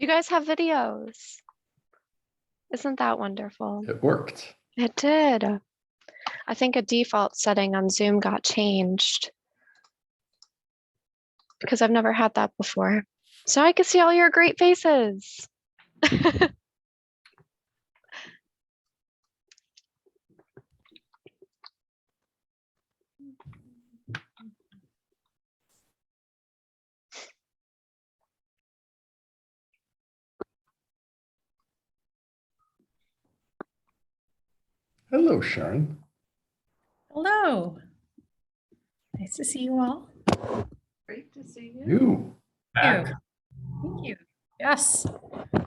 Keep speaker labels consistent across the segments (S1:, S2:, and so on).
S1: You guys have videos. Isn't that wonderful?
S2: It worked.
S1: It did. I think a default setting on Zoom got changed because I've never had that before. So I can see all your great faces.
S2: Hello, Sharon.
S3: Hello. Nice to see you all.
S4: Great to see you.
S2: You.
S3: Thank you. Thank you. Yes, I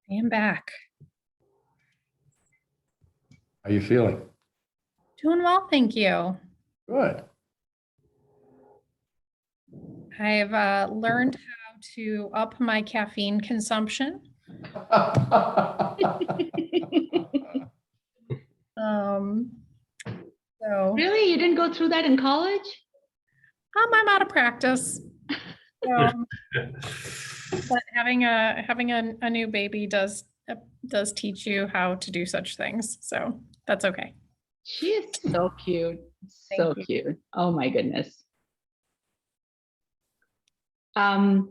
S3: am back.
S2: How you feeling?
S3: Doing well, thank you.
S2: Good.
S3: I've learned how to up my caffeine consumption. So
S4: Really? You didn't go through that in college?
S3: I'm out of practice. So, but having a new baby does teach you how to do such things. So that's okay.
S4: She is so cute. So
S3: Thank you.
S4: cute. Oh my goodness. That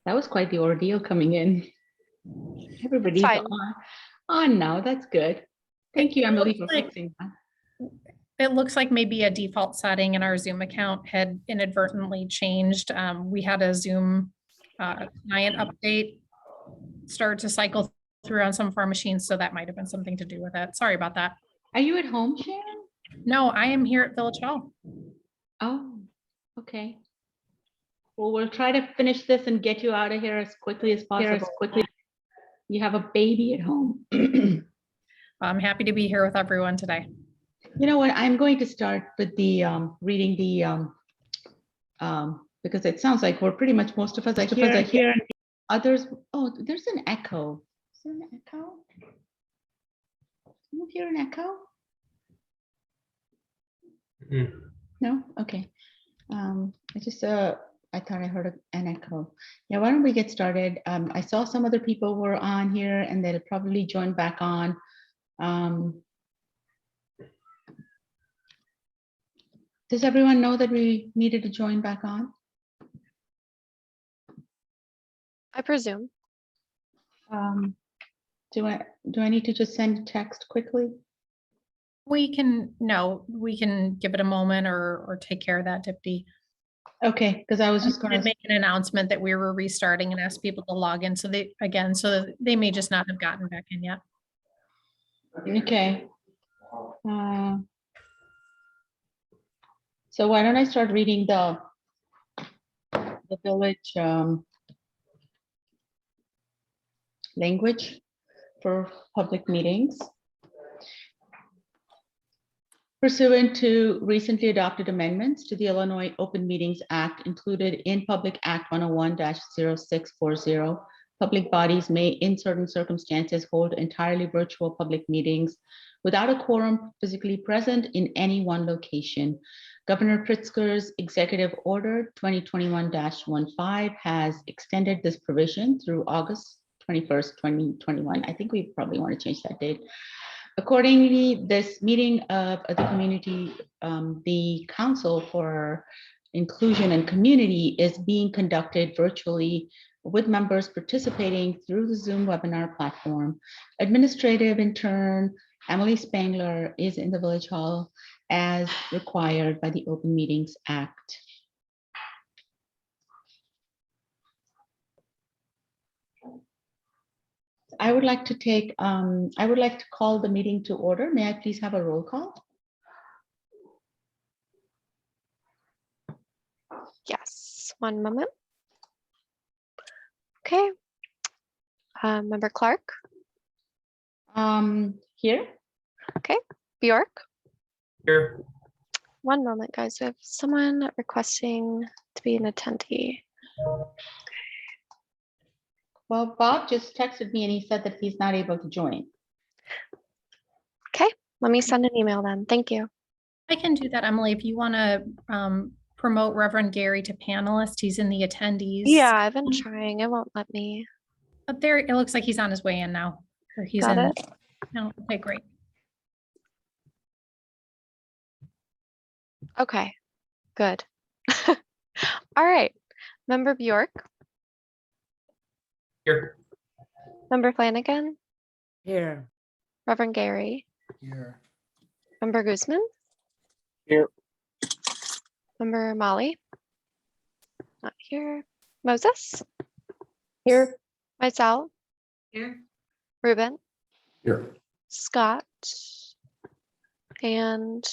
S4: was quite the ordeal coming in. Everybody's
S1: fine.
S4: on now. That's good. Thank you, Emily, for fixing that.
S3: It looks like maybe a default setting in our Zoom account had inadvertently changed. We had a Zoom client update start to cycle through on some of our machines, so that might have been something to do with it. Sorry about that.
S4: Are you at home, Sharon?
S3: No, I am here at Village Hall.
S4: Oh, okay. Well, we'll try to finish this and get you out of here as quickly as possible. You have a baby at home.
S3: I'm happy to be here with everyone today.
S4: You know what? I'm going to start with the reading the because it sounds like we're pretty much most of us are here. And others, oh, there's an echo. Is there an echo? Can you hear an echo? No? Okay. I thought I heard an echo. Yeah, why don't we get started? I saw some other people were on here and they'll probably join back on. Does everyone know that we needed to join back on?
S1: I presume.
S4: Do I need to just send a text quickly?
S3: We can give it a moment or take care of that, Dipti.
S4: Okay, because I was just going to
S3: make an announcement that we were restarting and ask people to log in so they may just not have gotten back in yet.
S4: Okay. So why don't I start reading the village language for public meetings. Pursuant to recently adopted amendments to the Illinois Open Meetings Act included in Public Act 101-0640, public bodies may, in certain circumstances, hold entirely virtual public meetings without a quorum physically present in any one location. Governor Pritzker's Executive Order 2021-15 has extended this provision through August 21st, 2021. I think we probably want to change that date. Accordingly, this meeting of the community, the Council for Inclusion and Community, is being conducted virtually with members participating through the Zoom webinar platform. Administrative intern Emily Spangler is in the Village Hall as required by the Open Meetings Act. I would like to call the meeting to order. May I please have a roll call?
S1: Yes, one moment. Okay. Member Clark.
S4: Here.
S1: Okay. Bjork.
S5: Here.
S1: One moment, guys. We have someone requesting to be an attendee.
S4: Well, Bob just texted me and he said that he's not able to join.
S1: Okay, let me send an email then. Thank you.
S3: I can do that, Emily. If you want to promote Reverend Gary to panelist. He's in the attendees.
S1: Yeah, I've been trying. It won't let me.
S3: But there, it looks like he's on his way in now. Or he's
S1: Got
S3: in.
S1: it.
S3: No, okay, great.
S1: Okay, good. All right. Member Bjork,
S5: Here.
S1: Member Flanagan,
S6: Here.
S1: Reverend Gary,
S2: Here.
S1: Member Guzman,
S5: Here.
S1: Member Molly, not here. Moses,
S6: Here.
S1: myself,
S6: Here.
S1: Ruben,
S2: Here.
S1: Scott, and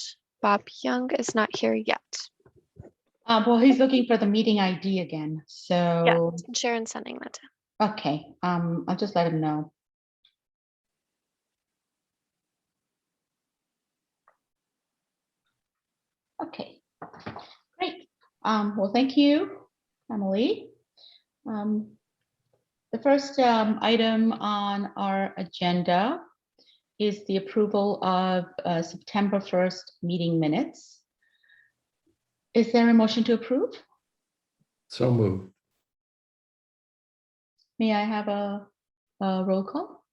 S1: Bob Young is not here yet.
S4: Well, he's looking for the meeting ID again, so.
S1: Yeah, and Sharon's sending that to.
S4: Okay, I'll just let him know. Okay, great. Well, thank you, Emily. The first item on our agenda is the approval of September 1st meeting minutes. Is there a motion to approve?
S2: So moved.
S4: May I have a roll call?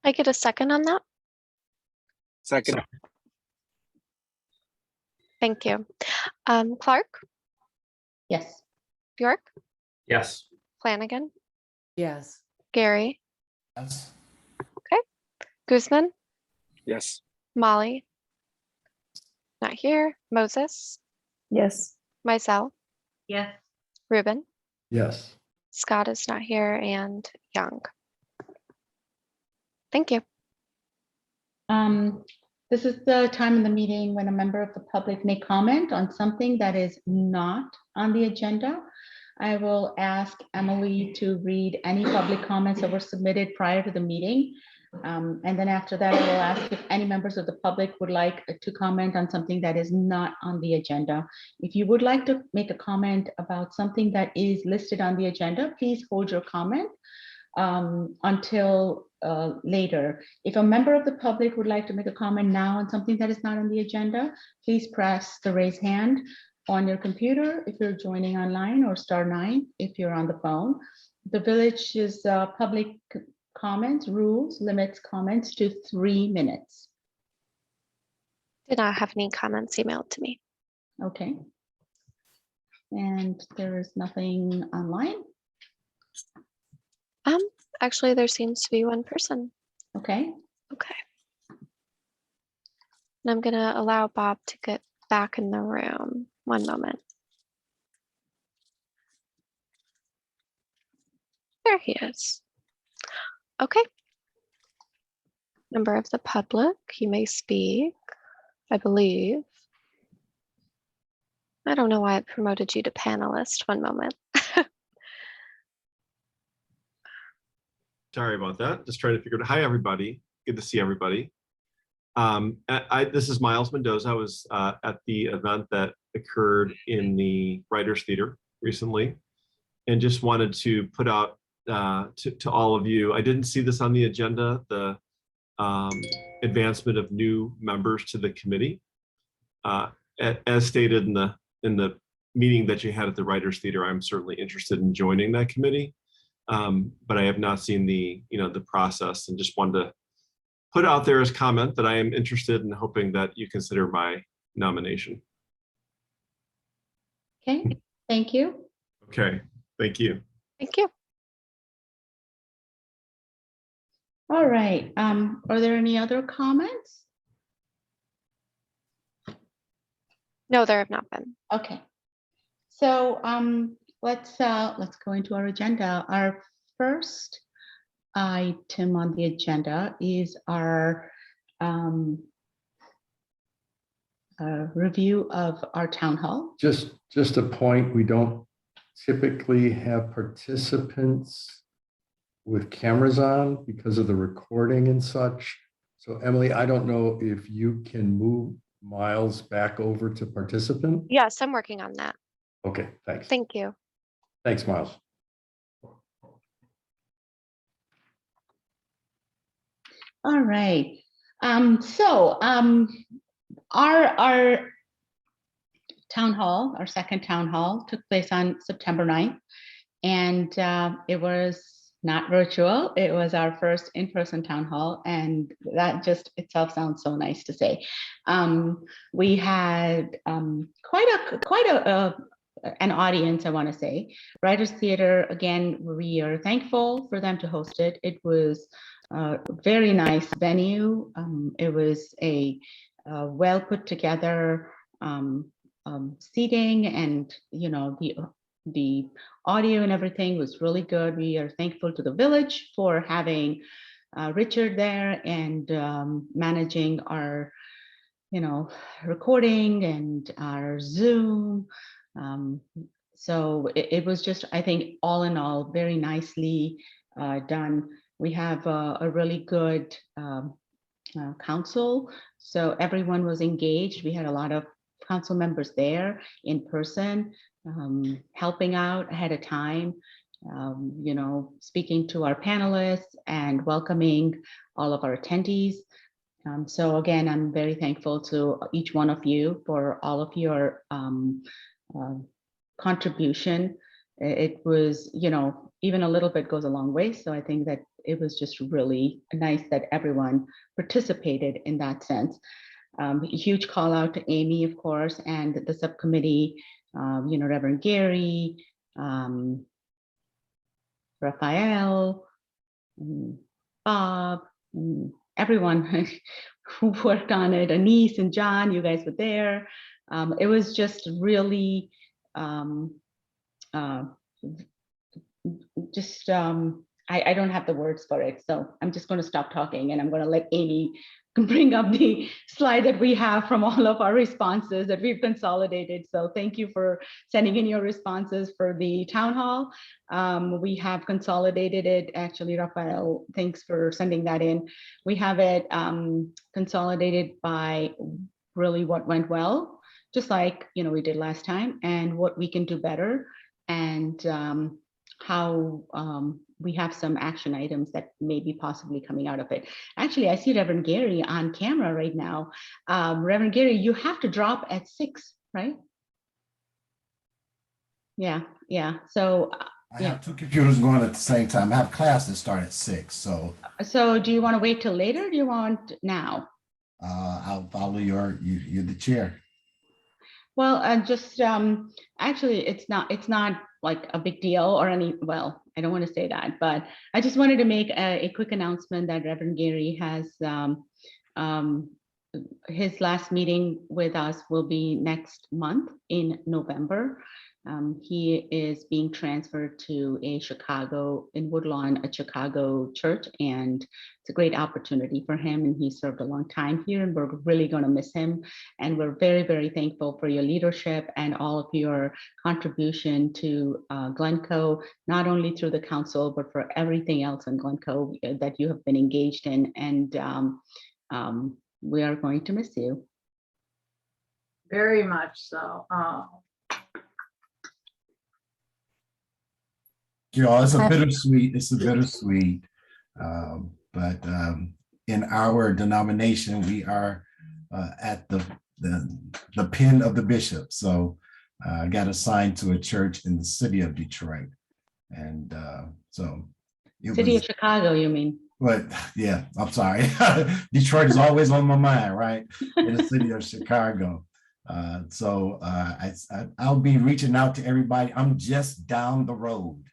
S1: I get a second on that?
S5: Second.
S1: Thank you. Clark,
S4: Yes.
S1: Bjork,
S5: Yes.
S1: Flanagan,
S6: Yes.
S1: Gary,
S2: Yes.
S1: Guzman,
S5: Yes.
S1: Molly, not here. Moses,
S6: Yes.
S1: myself,
S6: Yes.
S1: Ruben,
S2: Yes.
S1: Scott is not here, and Young. Thank you.
S4: This is the time in the meeting when a member of the public may comment on something that is not on the agenda. I will ask Emily to read any public comments that were submitted prior to the meeting. And then after that, I will ask if any members of the public would like to comment on something that is not on the agenda. If you would like to make a comment about something that is listed on the agenda, please hold your comment until later. If a member of the public would like to make a comment now on something that is not on the agenda, please press the raise hand on your computer if you're joining online, or *9 if you're on the phone. The village's public comments rules limits comments to 3 minutes.
S1: Did not have any comments emailed to me.
S4: Okay. And there is nothing online.
S1: Actually, there seems to be one person.
S4: Okay.
S1: Okay. And I'm gonna allow Bob to get back in the room. One moment. There he is. Okay. Member of the public, you may speak, I believe. I don't know why I promoted you to panelist. One moment.
S7: Sorry about that. Just trying to figure out. Hi, everybody. Good to see everybody. This is Miles Mendoza. I was at the event that occurred in the Writers Theater recently, and just wanted to put out to all of you. I didn't see this on the agenda, the advancement of new members to the committee. As stated in the meeting that you had at the Writers Theater, I'm certainly interested in joining that committee. But I have not seen the process, and just wanted to put out there as comment that I am interested in, hoping that you consider my nomination.
S4: Okay. Thank you.
S7: Okay, thank you.
S1: Thank you.
S4: All right. Are there any other comments?
S1: No, there have not been.
S4: Okay. So let's go into our agenda. Our first item on the agenda is our review of our town hall.
S2: Just a point, we don't typically have participants with cameras on because of the recording and such. So Emily, I don't know if you can move Miles back over to participant.
S1: Yes, I'm working on that.
S2: Okay, thanks.
S1: Thank you.
S2: Thanks, Miles.
S4: All right. Our town hall, our second town hall, took place on September 9th. And it was not virtual. It was our first in-person town hall. And that just itself sounds so nice to say. We had quite an audience, I want to say. Writers Theater, again, we are thankful for them to host it. It was a very nice venue. It was a well put together seating, and the audio and everything was really good. We are thankful to the village for having Richard there and managing our recording and our Zoom. So it was just, I think, all in all, very nicely done. We have a really good council, so everyone was engaged. We had a lot of council members there in person, helping out ahead of time, speaking to our panelists and welcoming all of our attendees. So again, I'm very thankful to each one of you for all of your contribution. It was, even a little bit goes a long way. So I think that it was just really nice that everyone participated in that sense. A huge call out to Amy, of course, and the subcommittee, Reverend Gary, Raphael, Bob, everyone who worked on it, Anise and John, you guys were there. It was just really I don't have the words for it, so I'm just going to stop talking and I'm going to let Amy bring up the slide that we have from all of our responses that we've consolidated. So thank you for sending in your responses for the town hall. We have consolidated it. Actually, Raphael, thanks for sending that in. We have it consolidated by really what went well, just like we did last time, and what we can do better, and how we have some action items that may be possibly coming out of it. Actually, I see Reverend Gary on camera right now. Reverend Gary, you have to drop at 6, right? Yeah. So
S8: I have 2 computers going at the same time. I have class that start at 6. So
S4: do you want to wait till later? Or do you want now?
S8: I'll follow you're the chair.
S4: Well, just actually, it's not like a big deal or any. Well, I don't want to say that, but I just wanted to make a quick announcement that Reverend Gary has his last meeting with us will be next month in November. He is being transferred to a Chicago, in Woodlawn, a Chicago church, and it's a great opportunity for him. And he served a long time here, and we're really going to miss him. And we're very, very thankful for your leadership and all of your contribution to Glencoe, not only through the council, but for everything else in Glencoe that you have been engaged in. And we are going to miss you.
S6: Very much so.
S8: It's a bittersweet. It's a bittersweet. But in our denomination, we are at the pen of the bishop. So I got assigned to a church in the city of Detroit, and so
S4: City of Chicago, you mean?
S8: But yeah, I'm sorry. Detroit is always on my mind, right? In the city of Chicago. So I'll be reaching out to everybody. I'm just down the road.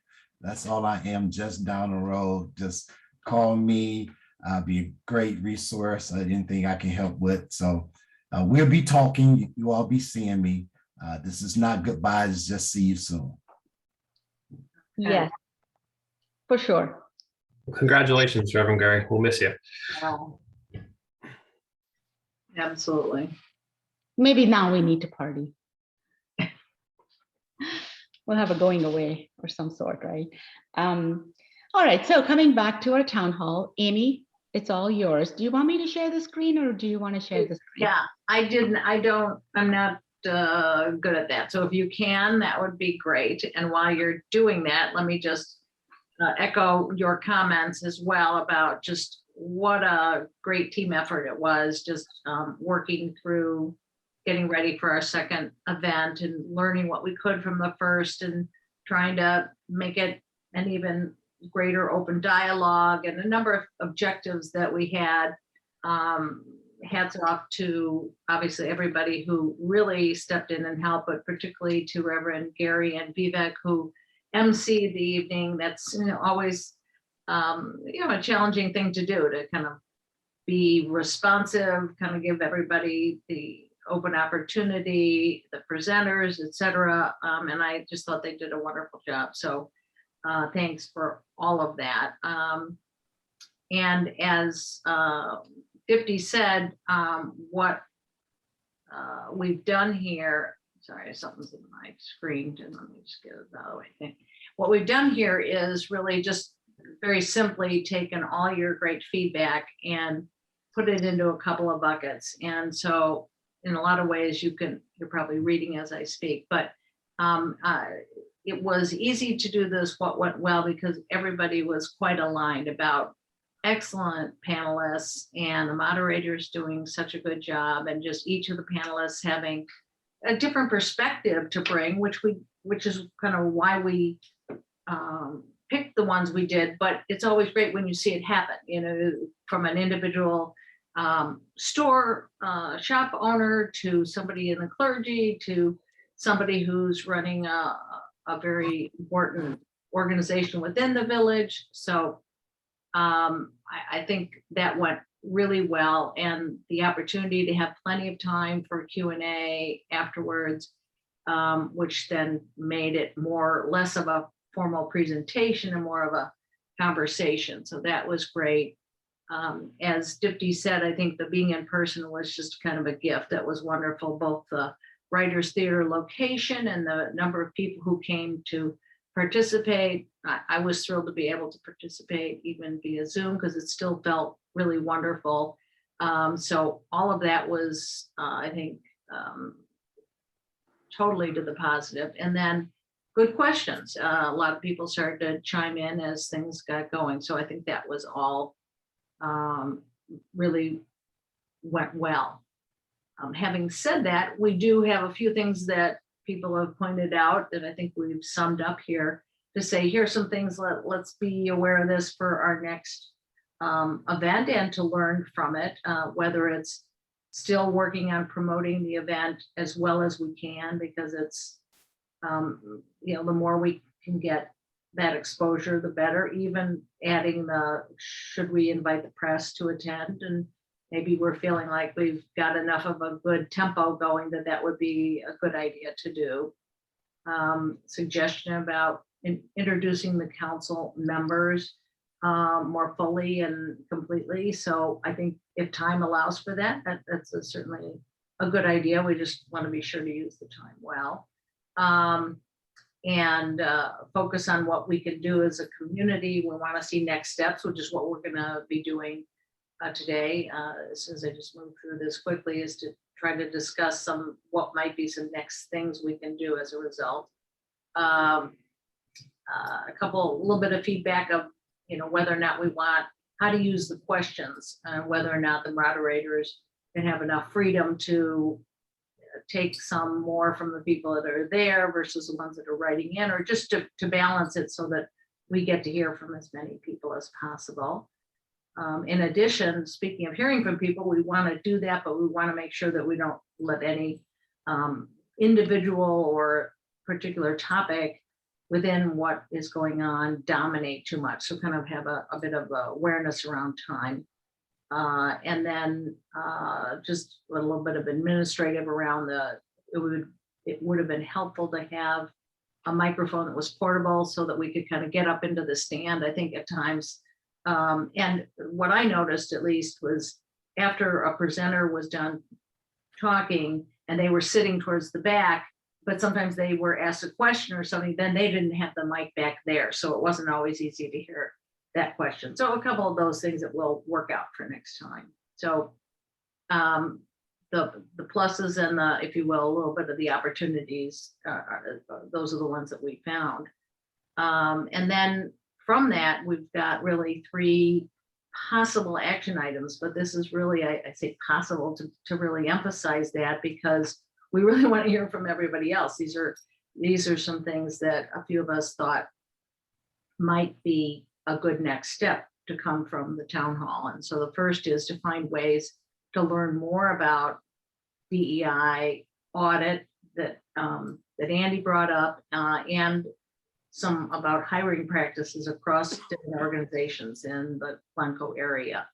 S8: That's all I am, just down the road. Just call me. I'll be a great resource. Anything I can help with. So we'll be talking. You all be seeing me. This is not goodbye. It's just see you soon.
S4: Yes, for sure.
S9: Congratulations, Reverend Gary. We'll miss you.
S6: Wow. Absolutely.
S4: Maybe now we need to party. We'll have a going away or some sort, right? All right, so coming back to our town hall, Amy, it's all yours. Do you want me to share the screen, or do you want to share the screen?
S6: Yeah, I'm not good at that. So if you can, that would be great. And while you're doing that, let me just echo your comments as well about just what a great team effort it was, just working through getting ready for our second event and learning what we could from the first and trying to make it an even greater open dialogue and a number of objectives that we had. Hats off to obviously everybody who really stepped in and helped, but particularly to Reverend Gary and Vivek who emceed the evening. That's always a challenging thing to do, to kind of be responsive, kind of give everybody the open opportunity, the presenters, etc. And I just thought they did a wonderful job. So thanks for all of that. And as 50 said, what we've done here, sorry, something's in my screen, and let me just get it out of the way. What we've done here is really just very simply taken all your great feedback and put it into a couple of buckets. And so in a lot of ways you're probably reading as I speak, but it was easy to do this, what went well, because everybody was quite aligned about excellent panelists and the moderators doing such a good job, and just each of the panelists having a different perspective to bring, which is kind of why we picked the ones we did. But it's always great when you see it happen, from an individual store shop owner to somebody in the clergy to somebody who's running a very important organization within the village. So I think that went really well, and the opportunity to have plenty of time for Q&A afterwards, which then made it less of a formal presentation and more of a conversation. So that was great. As Dipti said, I think the being in person was just kind of a gift. That was wonderful, both the Writers Theater location and the number of people who came to participate. I was thrilled to be able to participate even via Zoom because it still felt really wonderful. So all of that was, I think, totally to the positive. And then good questions. A lot of people started to chime in as things got going. So I think that was all really went well. Having said that, we do have a few things that people have pointed out that I think we've summed up here to say, here's some things, let's be aware of this for our next event and to learn from it, whether it's still working on promoting the event as well as we can, because it's, the more we can get that exposure, the better. Even adding should we invite the press to attend, and maybe we're feeling like we've got enough of a good tempo going that would be a good idea to do. Suggestion about introducing the council members more fully and completely. So I think if time allows for that, that's certainly a good idea. We just want to be sure to use the time well. And focus on what we can do as a community. We want to see next steps, which is what we're going to be doing today. As soon as I just move through this quickly, is to try to discuss what might be some next things we can do as a result. A little bit of feedback of, whether or not we want, how to use the questions, whether or not the moderators can have enough freedom to take some more from the people that are there versus the ones that are writing in, or just to balance it so that we get to hear from as many people as possible. In addition, speaking of hearing from people, we want to do that, but we want to make sure that we don't let any individual or particular topic within what is going on dominate too much. So kind of have a bit of awareness around time. And then just a little bit of administrative around it would have been helpful to have a microphone that was portable so that we could kind of get up into the stand, I think at times. And what I noticed at least was after a presenter was done talking and they were sitting towards the back, but sometimes they were asked a question or something, then they didn't have the mic back there. So it wasn't always easy to hear that question. So a couple of those things that will work out for next time. So the pluses and if you will, a little bit of the opportunities, those are the ones that we found. And then from that, we've got really three possible action items, but this is really, I say possible to really emphasize that, because we really want to hear from everybody else. These are some things that a few of us thought might be a good next step to come from the town hall. And so the first is to find ways to learn more about DEI audit that Andy brought up, and some about hiring practices across different organizations in the Glencoe area.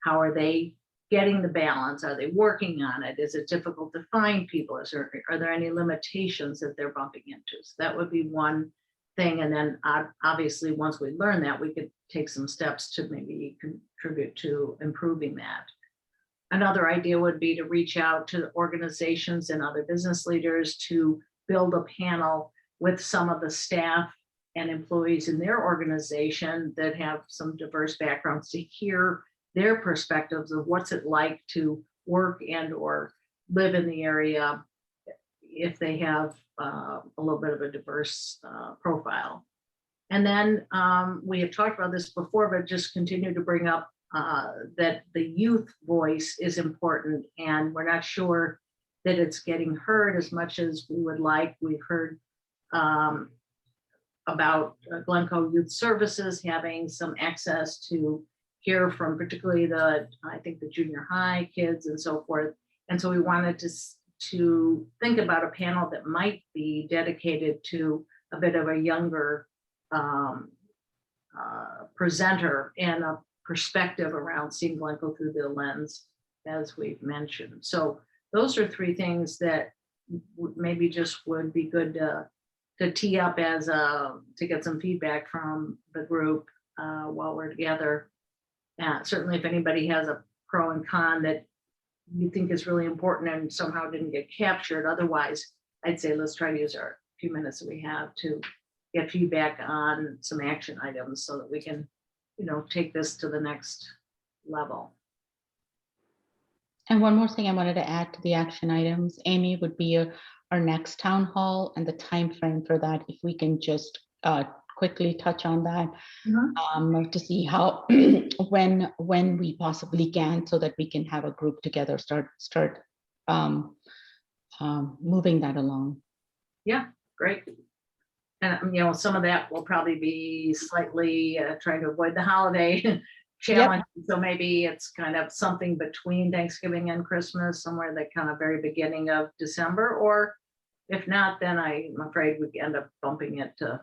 S6: How are they getting the balance? Are they working on it? Is it difficult to find people? Are there any limitations that they're bumping into? So that would be one thing. And then obviously, once we learn that, we could take some steps to maybe contribute to improving that. Another idea would be to reach out to organizations and other business leaders to build a panel with some of the staff and employees in their organization that have some diverse backgrounds, to hear their perspectives of what's it like to work and or live in the area if they have a little bit of a diverse profile. And then we have talked about this before, but just continue to bring up that the youth voice is important, and we're not sure that it's getting heard as much as we would like. We've heard about Glencoe Youth Services having some access to hear from particularly I think the junior high kids and so forth. And so we wanted to think about a panel that might be dedicated to a bit of a younger presenter and a perspective around seeing Glencoe through the lens, as we've mentioned. So those are three things that maybe just would be good to tee up as to get some feedback from the group while we're together. Certainly, if anybody has a pro and con that you think is really important and somehow didn't get captured, otherwise, I'd say let's try to use our few minutes that we have to get feedback on some action items so that we can, take this to the next level.
S4: And one more thing I wanted to add to the action items, Amy, would be our next town hall and the time frame for that, if we can just quickly touch on that, to see how when we possibly can, so that we can have a group together, start moving that along.
S6: Yeah, great. And some of that will probably be slightly trying to avoid the holiday challenge. Yep. So maybe it's kind of something between Thanksgiving and Christmas, somewhere the kind of very beginning of December, or if not, then I'm afraid we end up bumping it to,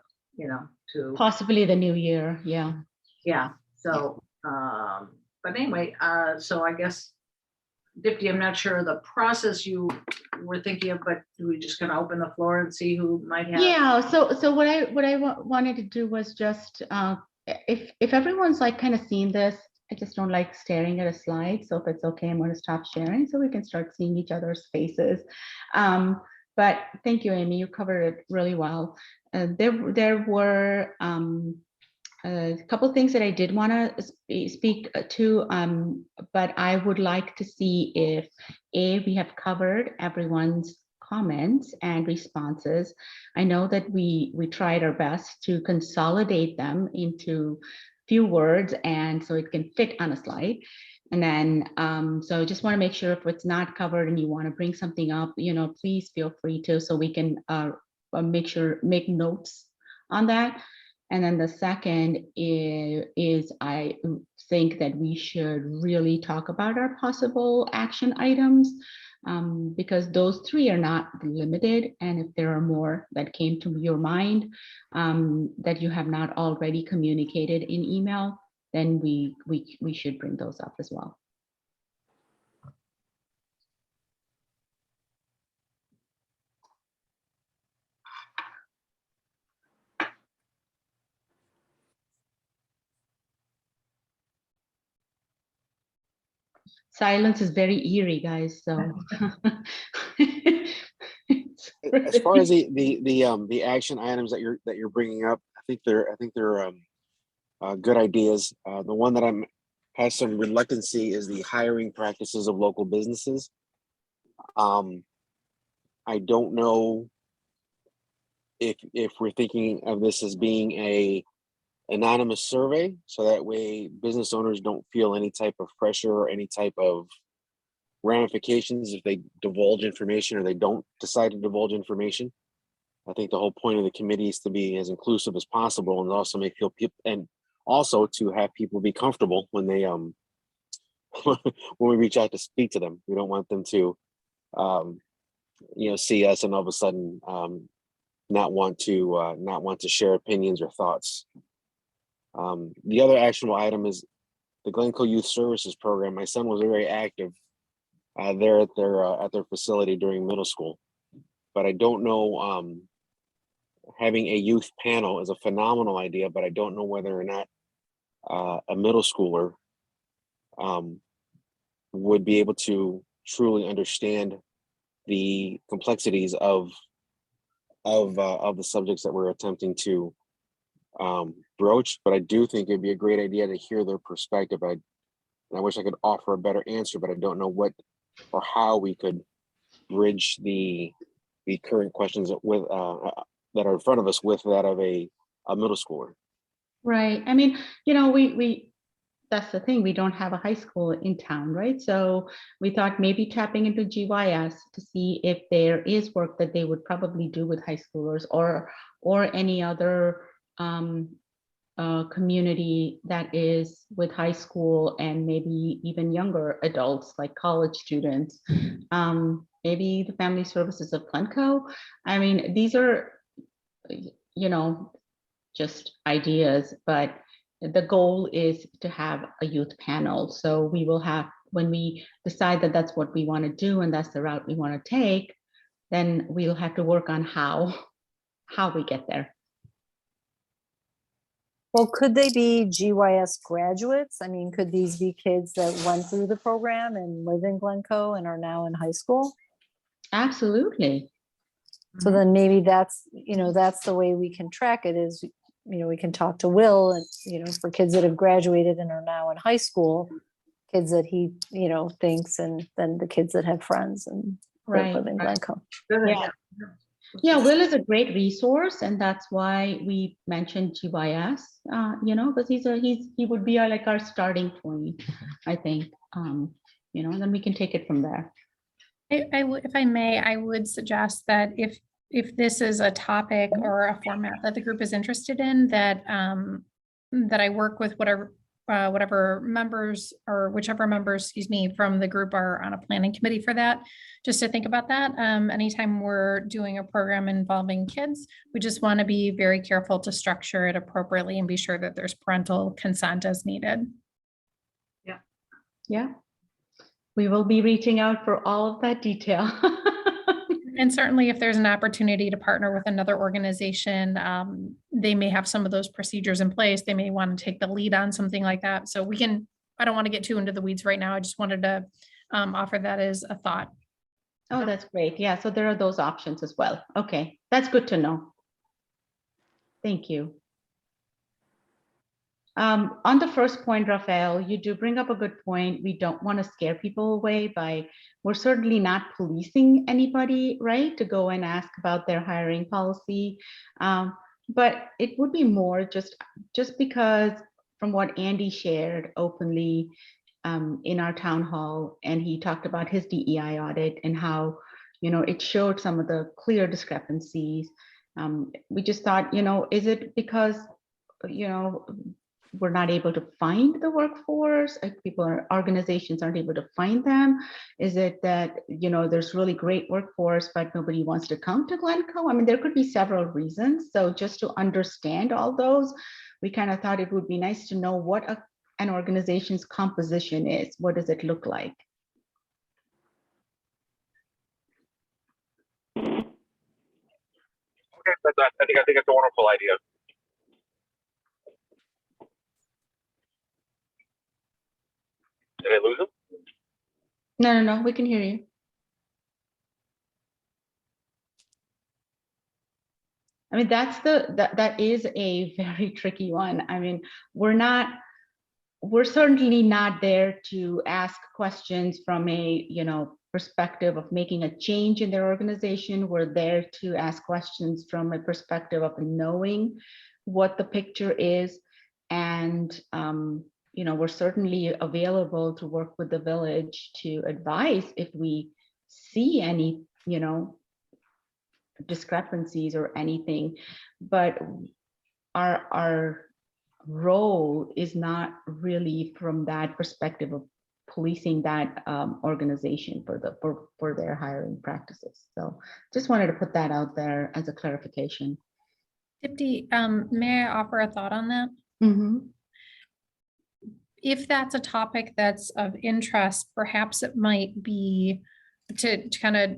S6: to
S4: possibly the new year. Yeah.
S6: Yeah. So, but anyway, so I guess, Dipti, I'm not sure the process you were thinking of, but do we just kind of open the floor and see who might have?
S4: Yeah. So what I wanted to do was just, if everyone's like kind of seen this, I just don't like staring at a slide. So if it's okay, I'm going to stop sharing so we can start seeing each other's faces. But thank you, Amy. You covered it really well. There were a couple things that I did want to speak to, but I would like to see if we have covered everyone's comments and responses. I know that we tried our best to consolidate them into few words, and so it can fit on a slide. And then, so I just want to make sure if it's not covered and you want to bring something up, please feel free to, so we can make notes on that. And then the second is I think that we should really talk about our possible action items, because those three are not limited. And if there are more that came to your mind that you have not already communicated in email, then we should bring those up as well. Silence is very eerie, guys. So
S5: as far as the action items that you're bringing up, I think they're good ideas. The one that has some reluctancy is the hiring practices of local businesses. I don't know if we're thinking of this as being anonymous survey, so that way business owners don't feel any type of pressure or any type of ramifications if they divulge information or they don't decide to divulge information. I think the whole point of the committee is to be as inclusive as possible and also make feel people, and also to have people be comfortable when they when we reach out to speak to them. We don't want them to see us and all of a sudden not want to share opinions or thoughts. The other actionable item is the Glencoe Youth Services Program. My son was very active there at their facility during middle school, but I don't know. Having a youth panel is a phenomenal idea, but I don't know whether or not a middle schooler would be able to truly understand the complexities of the subjects that we're attempting to broach. But I do think it'd be a great idea to hear their perspective. I wish I could offer a better answer, but I don't know what or how we could bridge the current questions with that are in front of us with that of a middle schooler.
S4: Right. I mean, we that's the thing. We don't have a high school in town, right? So we thought maybe tapping into GYS to see if there is work that they would probably do with high schoolers or any other community that is with high school and maybe even younger adults like college students, maybe the family services of Glencoe. I mean, these are, just ideas, but the goal is to have a youth panel. So we will have, when we decide that that's what we want to do and that's the route we want to take, then we'll have to work on how we get there.
S10: Well, could they be GYS graduates? I mean, could these be kids that went through the program and live in Glencoe and are now in high school?
S4: Absolutely.
S10: So then maybe that's the way we can track it is, we can talk to Will and, for kids that have graduated and are now in high school, kids that he, thinks, and then the kids that have friends and
S4: Right.
S10: live in Glencoe.
S4: Yeah. Yeah, Will is a great resource, and that's why we mentioned GYS, because he would be our starting point, I think, and then we can take it from there.
S3: If I may, I would suggest that if this is a topic or a format that the group is interested in, that I work with whatever members or whichever members, from the group are on a planning committee for that, just to think about that. Anytime we're doing a program involving kids, we just want to be very careful to structure it appropriately and be sure that there's parental consent as needed.
S4: Yeah. We will be reaching out for all of that detail.
S3: And certainly if there's an opportunity to partner with another organization, they may have some of those procedures in place. They may want to take the lead on something like that. So I don't want to get too into the weeds right now. I just wanted to offer that as a thought.
S4: Oh, that's great. Yeah, so there are those options as well. Okay, that's good to know. Thank you. On the first point, Rafael, you do bring up a good point. We don't want to scare people away we're certainly not policing anybody, right, to go and ask about their hiring policy. But it would be more just because from what Andy shared openly in our town hall, and he talked about his DEI audit and how, it showed some of the clear discrepancies. We just thought, is it because, we're not able to find the workforce, organizations aren't able to find them? Is it that, there's really great workforce, but nobody wants to come to Glencoe? I mean, there could be several reasons. So just to understand all those, we kind of thought it would be nice to know what an organization's composition is. What does it look like?
S11: Okay, I think it's a wonderful idea. Did I lose him?
S4: No, we can hear you. I mean, that is a very tricky one. I mean, we're certainly not there to ask questions from a, perspective of making a change in their organization. We're there to ask questions from a perspective of knowing what the picture is. And, we're certainly available to work with the village to advise if we see any, discrepancies or anything. But our role is not really from that perspective of policing that organization for their hiring practices. So just wanted to put that out there as a clarification.
S3: Dipti, may I offer a thought on that? If that's a topic that's of interest, perhaps it might be to kind of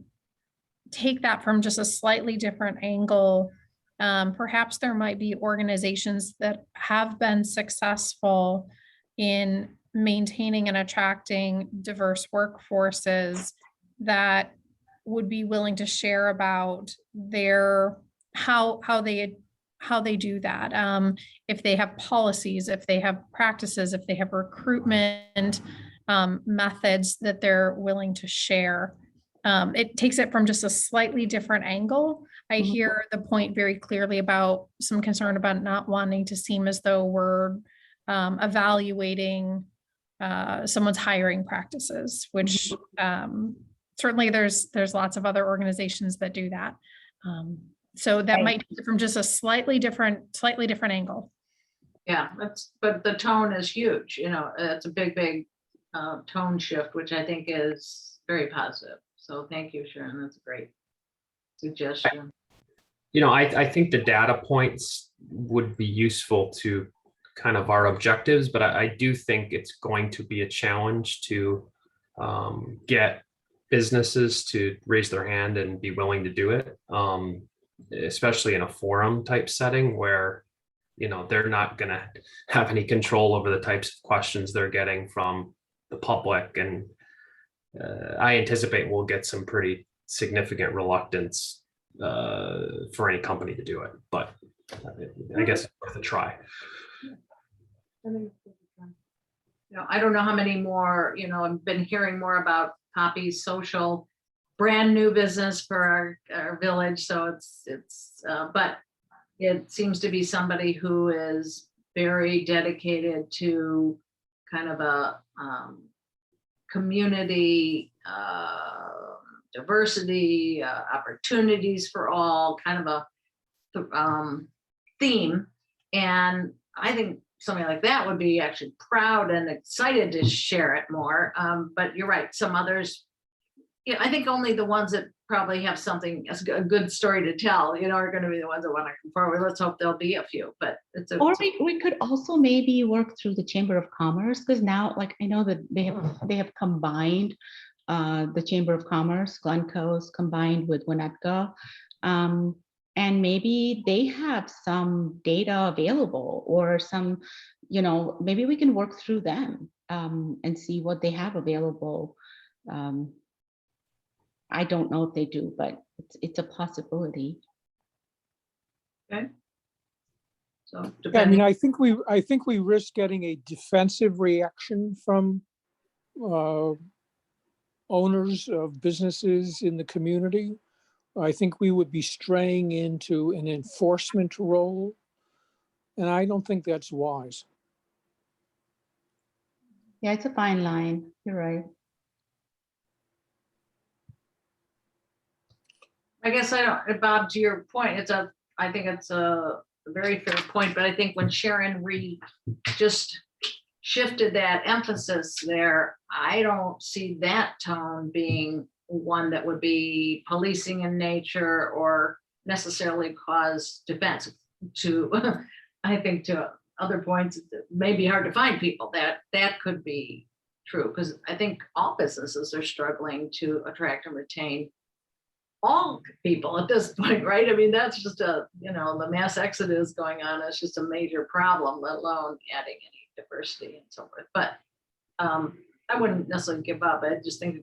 S3: take that from just a slightly different angle. Perhaps there might be organizations that have been successful in maintaining and attracting diverse workforces that would be willing to share about how they do that. If they have policies, if they have practices, if they have recruitment methods that they're willing to share. It takes it from just a slightly different angle. I hear the point very clearly about some concern about not wanting to seem as though we're evaluating someone's hiring practices, which certainly there's lots of other organizations that do that. So that might be from just a slightly different angle.
S6: Yeah, but the tone is huge, it's a big tone shift, which I think is very positive. So thank you, Sharon. That's a great suggestion.
S9: I think the data points would be useful to kind of our objectives, but I do think it's going to be a challenge to get businesses to raise their hand and be willing to do it, especially in a forum type setting where they're not going to have any control over the types of questions they're getting from the public. And I anticipate we'll get some pretty significant reluctance for any company to do it, but I guess it's worth a try.
S6: I don't know how many more, I've been hearing more about Poppy's social brand new business for our village. So but it seems to be somebody who is very dedicated to kind of a community, diversity, opportunities for all, kind of a theme. And I think somebody like that would be actually proud and excited to share it more. But you're right, some others, I think only the ones that probably have something, a good story to tell, are going to be the ones that want to come forward. Let's hope there'll be a few, but
S4: we could also maybe work through the Chamber of Commerce, because now, I know that they have combined the Chamber of Commerce, Glencoe's combined with Winnetka. And maybe they have some data available or some, maybe we can work through them and see what they have available. I don't know if they do, but it's a possibility.
S6: Okay. So
S12: I think we risk getting a defensive reaction from owners of businesses in the community. I think we would be straying into an enforcement role, and I don't think that's wise.
S4: Yeah, it's a fine line. You're right.
S6: I guess Bob, to your point, I think it's a very fair point, but I think when Sharon just shifted that emphasis there, I don't see that tone being one that would be policing in nature or necessarily cause defense. I think to other points, it may be hard to find people that could be true, because I think all businesses are struggling to attract and retain all people at this point, right? I mean, that's just the mass exodus going on. It's just a major problem, let alone adding any diversity and so forth. But I wouldn't necessarily give up. I just think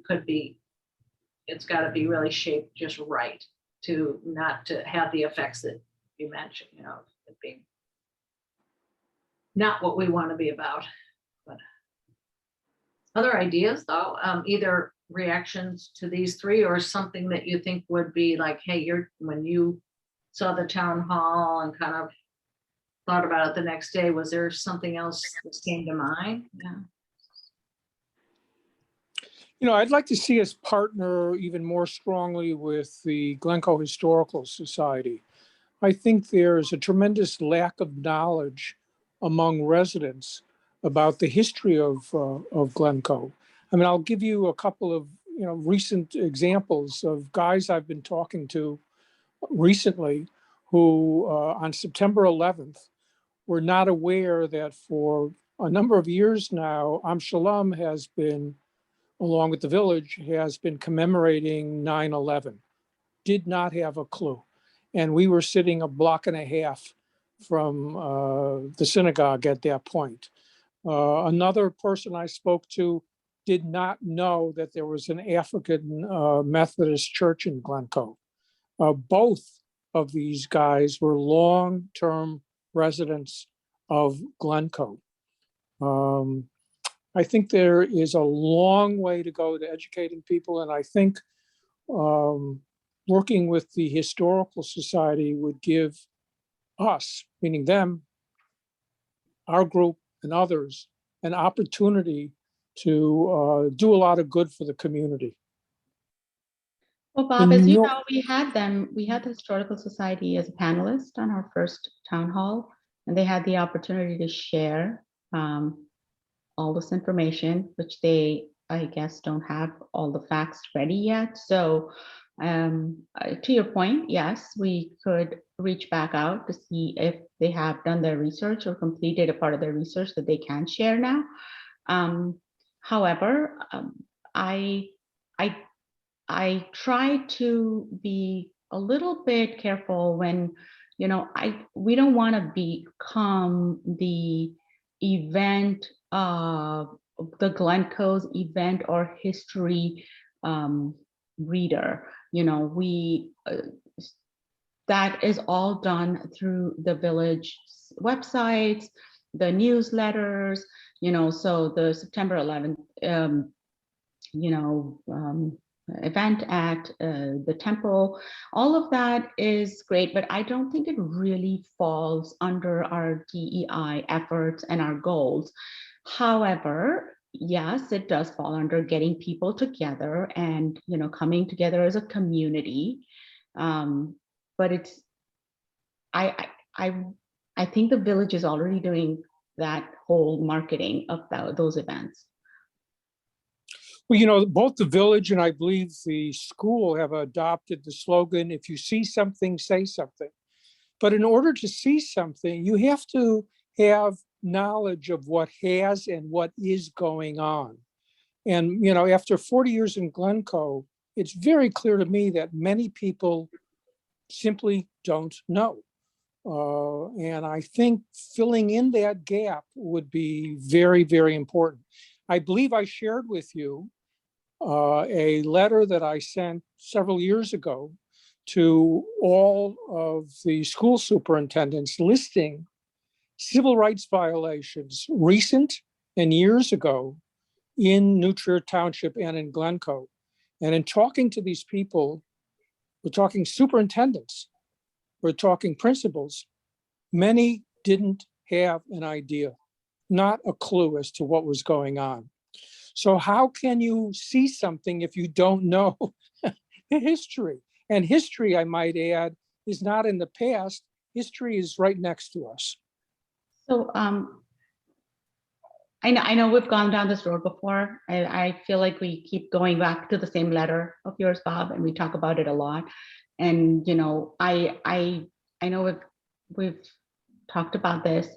S6: it's got to be really shaped just right to not to have the effects that you mentioned, it being not what we want to be about. But other ideas though, either reactions to these three or something that you think would be like, hey, when you saw the town hall and kind of thought about it the next day. Was there something else that came to mind? Yeah.
S12: You know, I'd like to see us partner even more strongly with the Glencoe Historical Society. I think there's a tremendous lack of knowledge among residents about the history of Glencoe. I mean, I'll give you a couple of recent examples of guys I've been talking to recently who on September 11th were not aware that for a number of years now, Shalom has been, along with the village, has been commemorating 9/11. Did not have a clue. And we were sitting a block and a half from the synagogue at that point. Another person I spoke to did not know that there was an African Methodist church in Glencoe. Both of these guys were long-term residents of Glencoe. I think there is a long way to go to educating people, and I think working with the Historical Society would give us, meaning them, our group and others, an opportunity to do a lot of good for the community.
S4: Well, Bob,
S12: In
S4: as you
S12: your-
S4: know, we had the Historical Society as a panelist on our first town hall, and they had the opportunity to share all this information, which they, I guess, don't have all the facts ready yet. So to your point, yes, we could reach back out to see if they have done their research or completed a part of their research that they can share now. However, I try to be a little bit careful when, we don't want to become the event, the Glencoe's event or history reader. That is all done through the village websites, the newsletters, so the September 11th, event at the temple, all of that is great, but I don't think it really falls under our DEI efforts and our goals. However, yes, it does fall under getting people together and, coming together as a community. But it's, I think the village is already doing that whole marketing of those events.
S12: Well, both the village and I believe the school have adopted the slogan, if you see something, say something. But in order to see something, you have to have knowledge of what has and what is going on. And, after 40 years in Glencoe, it's very clear to me that many people simply don't know. And I think filling in that gap would be very, very important. I believe I shared with you a letter that I sent several years ago to all of the school superintendents listing civil rights violations recent and years ago in New Trier Township and in Glencoe. And in talking to these people, we're talking superintendents, we're talking principals, many didn't have an idea, not a clue as to what was going on. So how can you see something if you don't know the history? And history, I might add, is not in the past. History is right next to us.
S4: So I know we've gone down this road before. I feel like we keep going back to the same letter of yours, Bob, and we talk about it a lot. And I know we've talked about this.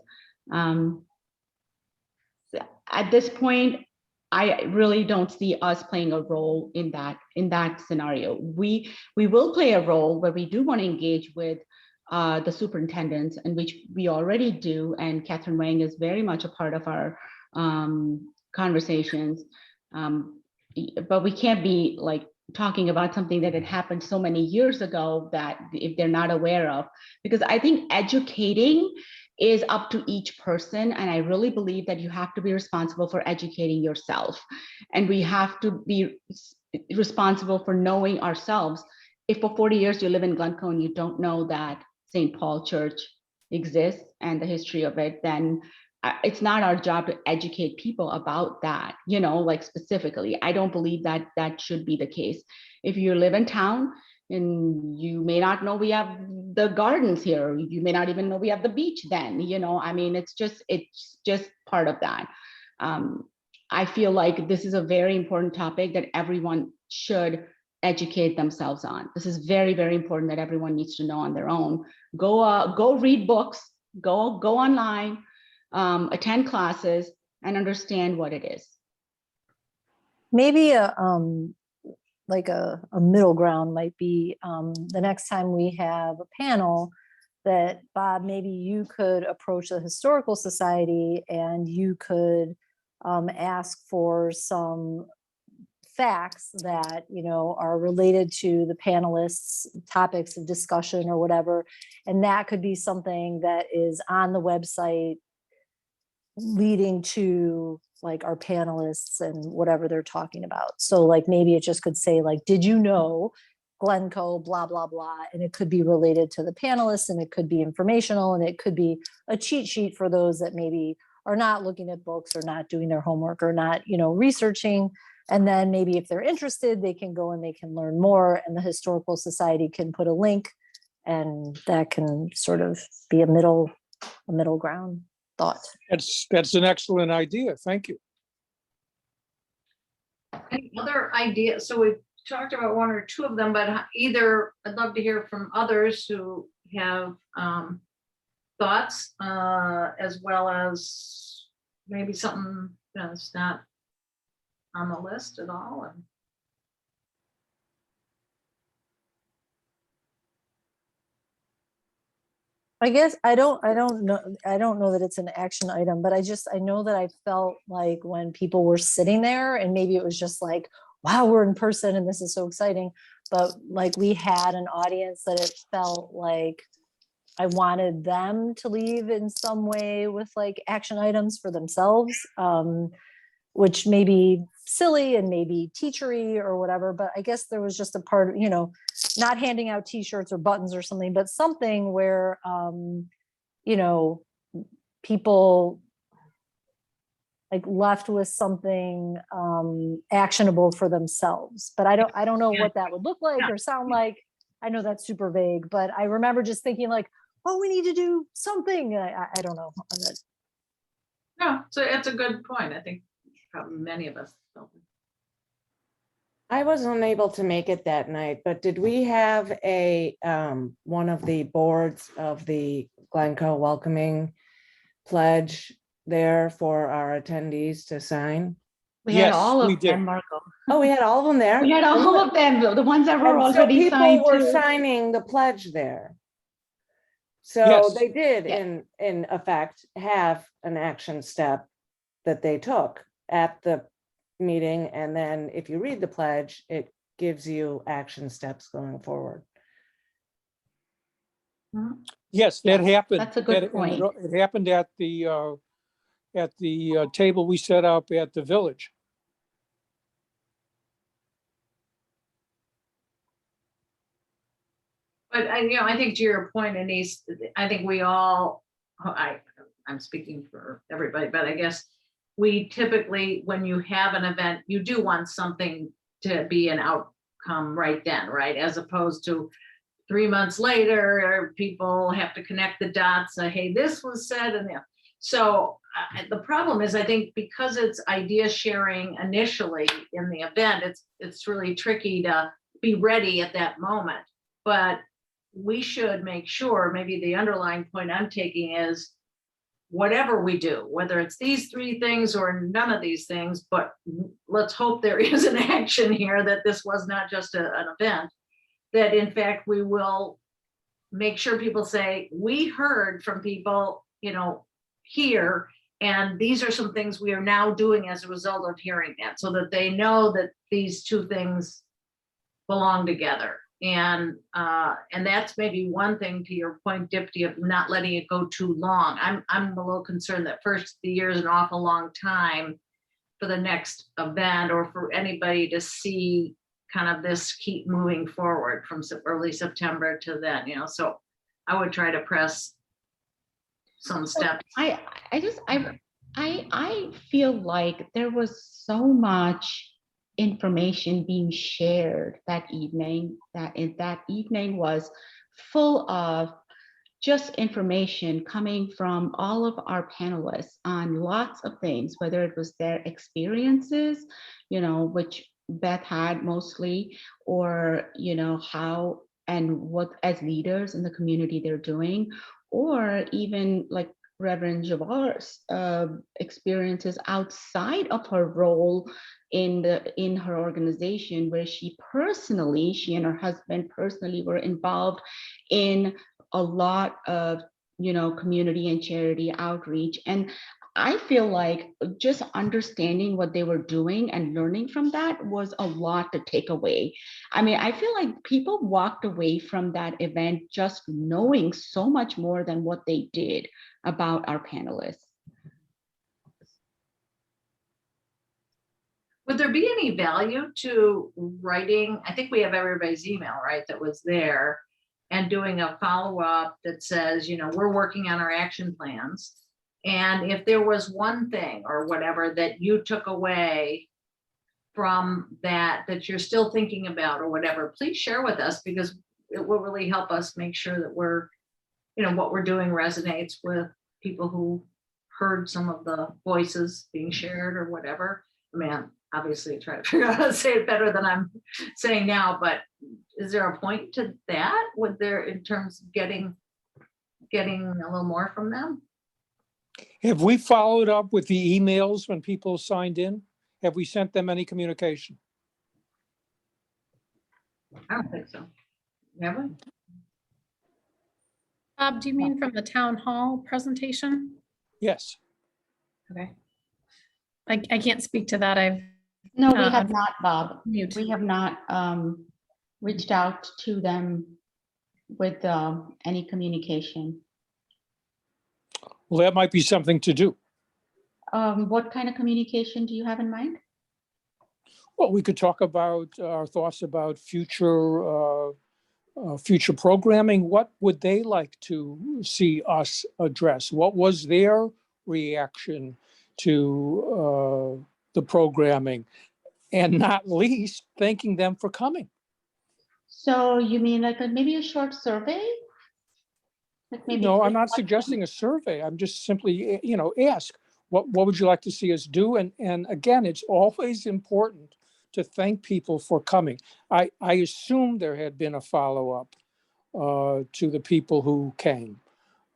S4: At this point, I really don't see us playing a role in that scenario. We will play a role where we do want to engage with the superintendents, and which we already do. And Catherine Wang is very much a part of our conversations. But we can't be like talking about something that had happened so many years ago that if they're not aware of, because I think educating is up to each person. And I really believe that you have to be responsible for educating yourself. And we have to be responsible for knowing ourselves. If for 40 years you live in Glencoe and you don't know that St. Paul Church exists and the history of it, then it's not our job to educate people about that, like specifically. I don't believe that that should be the case. If you live in town and you may not know we have the gardens here, you may not even know we have the beach then, I mean, it's just part of that. I feel like this is a very important topic that everyone should educate themselves on. This is very, very important that everyone needs to know on their own. Go read books, go online, attend classes, and understand what it is.
S10: Maybe like a middle ground might be the next time we have a panel that, Bob, maybe you could approach the Historical Society and you could ask for some facts that are related to the panelists' topics of discussion or whatever, and that could be something that is on the website leading to like our panelists and whatever they're talking about. So like maybe it just could say like, did you know Glencoe, blah, blah, blah. And it could be related to the panelists, and it could be informational, and it could be a cheat sheet for those that maybe are not looking at books or not doing their homework or not, researching. And then maybe if they're interested, they can go and they can learn more, and the Historical Society can put a link, and that can sort of be a middle ground thought.
S12: That's an excellent idea. Thank you.
S6: Any other ideas? So we've talked about one or two of them, but either I'd love to hear from others who have thoughts, as well as maybe something that's not on the list at all.
S10: I guess I don't know that it's an action item, but I know that I felt like when people were sitting there, and maybe it was just like, wow, we're in person and this is so exciting, but like we had an audience that it felt like I wanted them to leave in some way with like action items for themselves, which may be silly and maybe teachery or whatever, but I guess there was just a part of, not handing out t-shirts or buttons or something, but something where, people like left with something actionable for themselves. But I don't know what that would look like or sound like. I know that's super vague, but I remember just thinking like, oh, we need to do something. I don't know.
S6: No, so it's a good point. I think probably many of us felt it.
S13: I was unable to make it that night, but did we have a one of the boards of the Glencoe welcoming pledge there for our attendees to sign?
S4: We had
S12: Yes,
S4: all
S12: we
S4: of
S12: did.
S4: them, Marco.
S13: Oh, we had all of them there?
S4: We had all of them, the ones that were
S13: And so
S4: already
S13: people
S4: signed
S13: were
S4: too.
S13: signing the pledge there. So
S12: Yes.
S13: they did,
S4: Yeah.
S13: in effect, have an action step that they took at the meeting. And then if you read the pledge, it gives you action steps going forward.
S12: Yes, that happened.
S4: That's a good
S12: And
S4: point.
S12: It happened at the table we set up at the village.
S6: But I think to your point, Anise, I think we all, I'm speaking for everybody, but I guess we typically, when you have an event, you do want something to be an outcome right then, right? As opposed to 3 months later, people have to connect the dots. Hey, this was said, and so the problem is, I think because it's idea sharing initially in the event, it's really tricky to be ready at that moment. But we should make sure, maybe the underlying point I'm taking is, whatever we do, whether it's these 3 things or none of these things, but let's hope there is an action here, that this was not just an event, that in fact we will make sure people say, we heard from people, here, and these are some things we are now doing as a result of hearing that, so that they know that these 2 things belong together. And that's maybe one thing, to your point, Dipti, of not letting it go too long. I'm a little concerned that first the year is an awful long time for the next event, or for anybody to see kind of this keep moving forward from early September to then, so I would try to press some steps.
S4: I feel like there was so much information being shared that evening, that evening was full of just information coming from all of our panelists on lots of things, whether it was their experiences, which Beth had mostly, or, how and what as leaders in the community they're doing, or even like Reverend Javar's experiences outside of her role in her organization, where she and her husband personally were involved in a lot of community and charity outreach. And I feel like just understanding what they were doing and learning from that was a lot to take away. I mean, I feel like people walked away from that event just knowing so much more than what they did about our panelists.
S6: Would there be any value to writing? I think we have everybody's email, right, that was there, and doing a follow-up that says, we're working on our action plans. And if there was one thing or whatever that you took away from that you're still thinking about or whatever, please share with us, because it will really help us make sure that we're, what we're doing resonates with people who heard some of the voices being shared or whatever. I mean, obviously I try to figure out how to say it better than I'm saying now, but is there a point to that? Would there, in terms of getting a little more from them?
S12: Have we followed up with the emails when people signed in? Have we sent them any communication?
S6: I don't think so. Have we?
S3: Bob, do you mean from the town hall presentation?
S12: Yes.
S3: Okay. I can't speak to that.
S4: No, we have not, Bob.
S3: Mute.
S4: We have not reached out to them with any communication.
S12: Well, that might be something to do.
S4: What kind of communication do you have in mind?
S12: Well, we could talk about our thoughts about future programming. What would they like to see us address? What was their reaction to the programming? And not least, thanking them for coming.
S4: So you mean like maybe a short survey? Like maybe
S12: No, I'm not suggesting a survey. I'm just simply, ask, what would you like to see us do? And again, it's always important to thank people for coming. I assume there had been a follow-up to the people who came,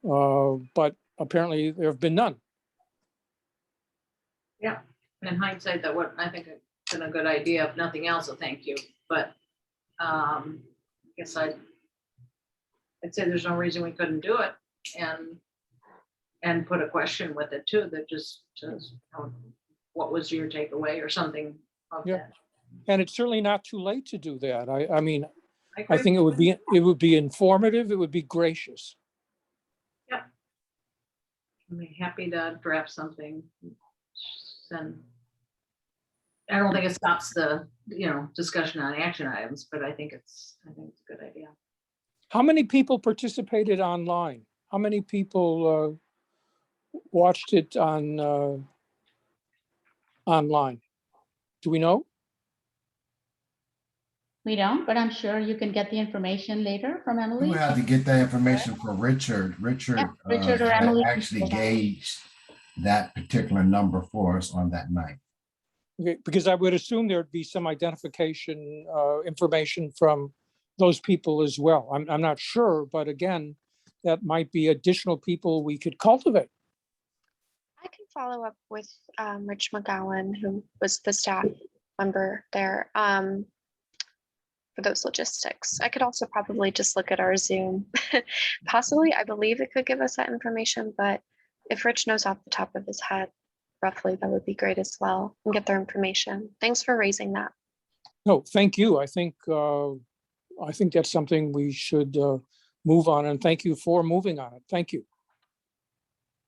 S12: but apparently there have been none.
S6: Yeah, in hindsight, that would, I think it's been a good idea. If nothing else, a thank you. But I guess I'd say there's no reason we couldn't do it, and put a question with it too that just says, what was your takeaway or something of that.
S12: And it's certainly not too late to do that. I mean,
S6: I
S12: I think it would be informative. It would be gracious.
S6: Yep. I'd be happy to draft something. And I don't think it stops the, discussion on action items, but I think it's a good idea.
S12: How many people participated online? How many people watched it on online? Do we know?
S4: We don't, but I'm sure you can get the information later from Emily.
S8: We have to get that information for Richard. Richard,
S4: Richard or
S8: had
S4: Emily.
S8: actually gauged that particular number for us on that night.
S12: Okay, because I would assume there'd be some identification information from those people as well. I'm not sure, but again, that might be additional people we could cultivate.
S1: I can follow up with Rich McGowan, who was the staff member there, for those logistics. I could also probably just look at our Zoom. Possibly, I believe it could give us that information, but if Rich knows off the top of his head, roughly, that would be great as well, and get their information. Thanks for raising that.
S12: No, thank you. I think that's something we should move on, and thank you for moving on it. Thank you.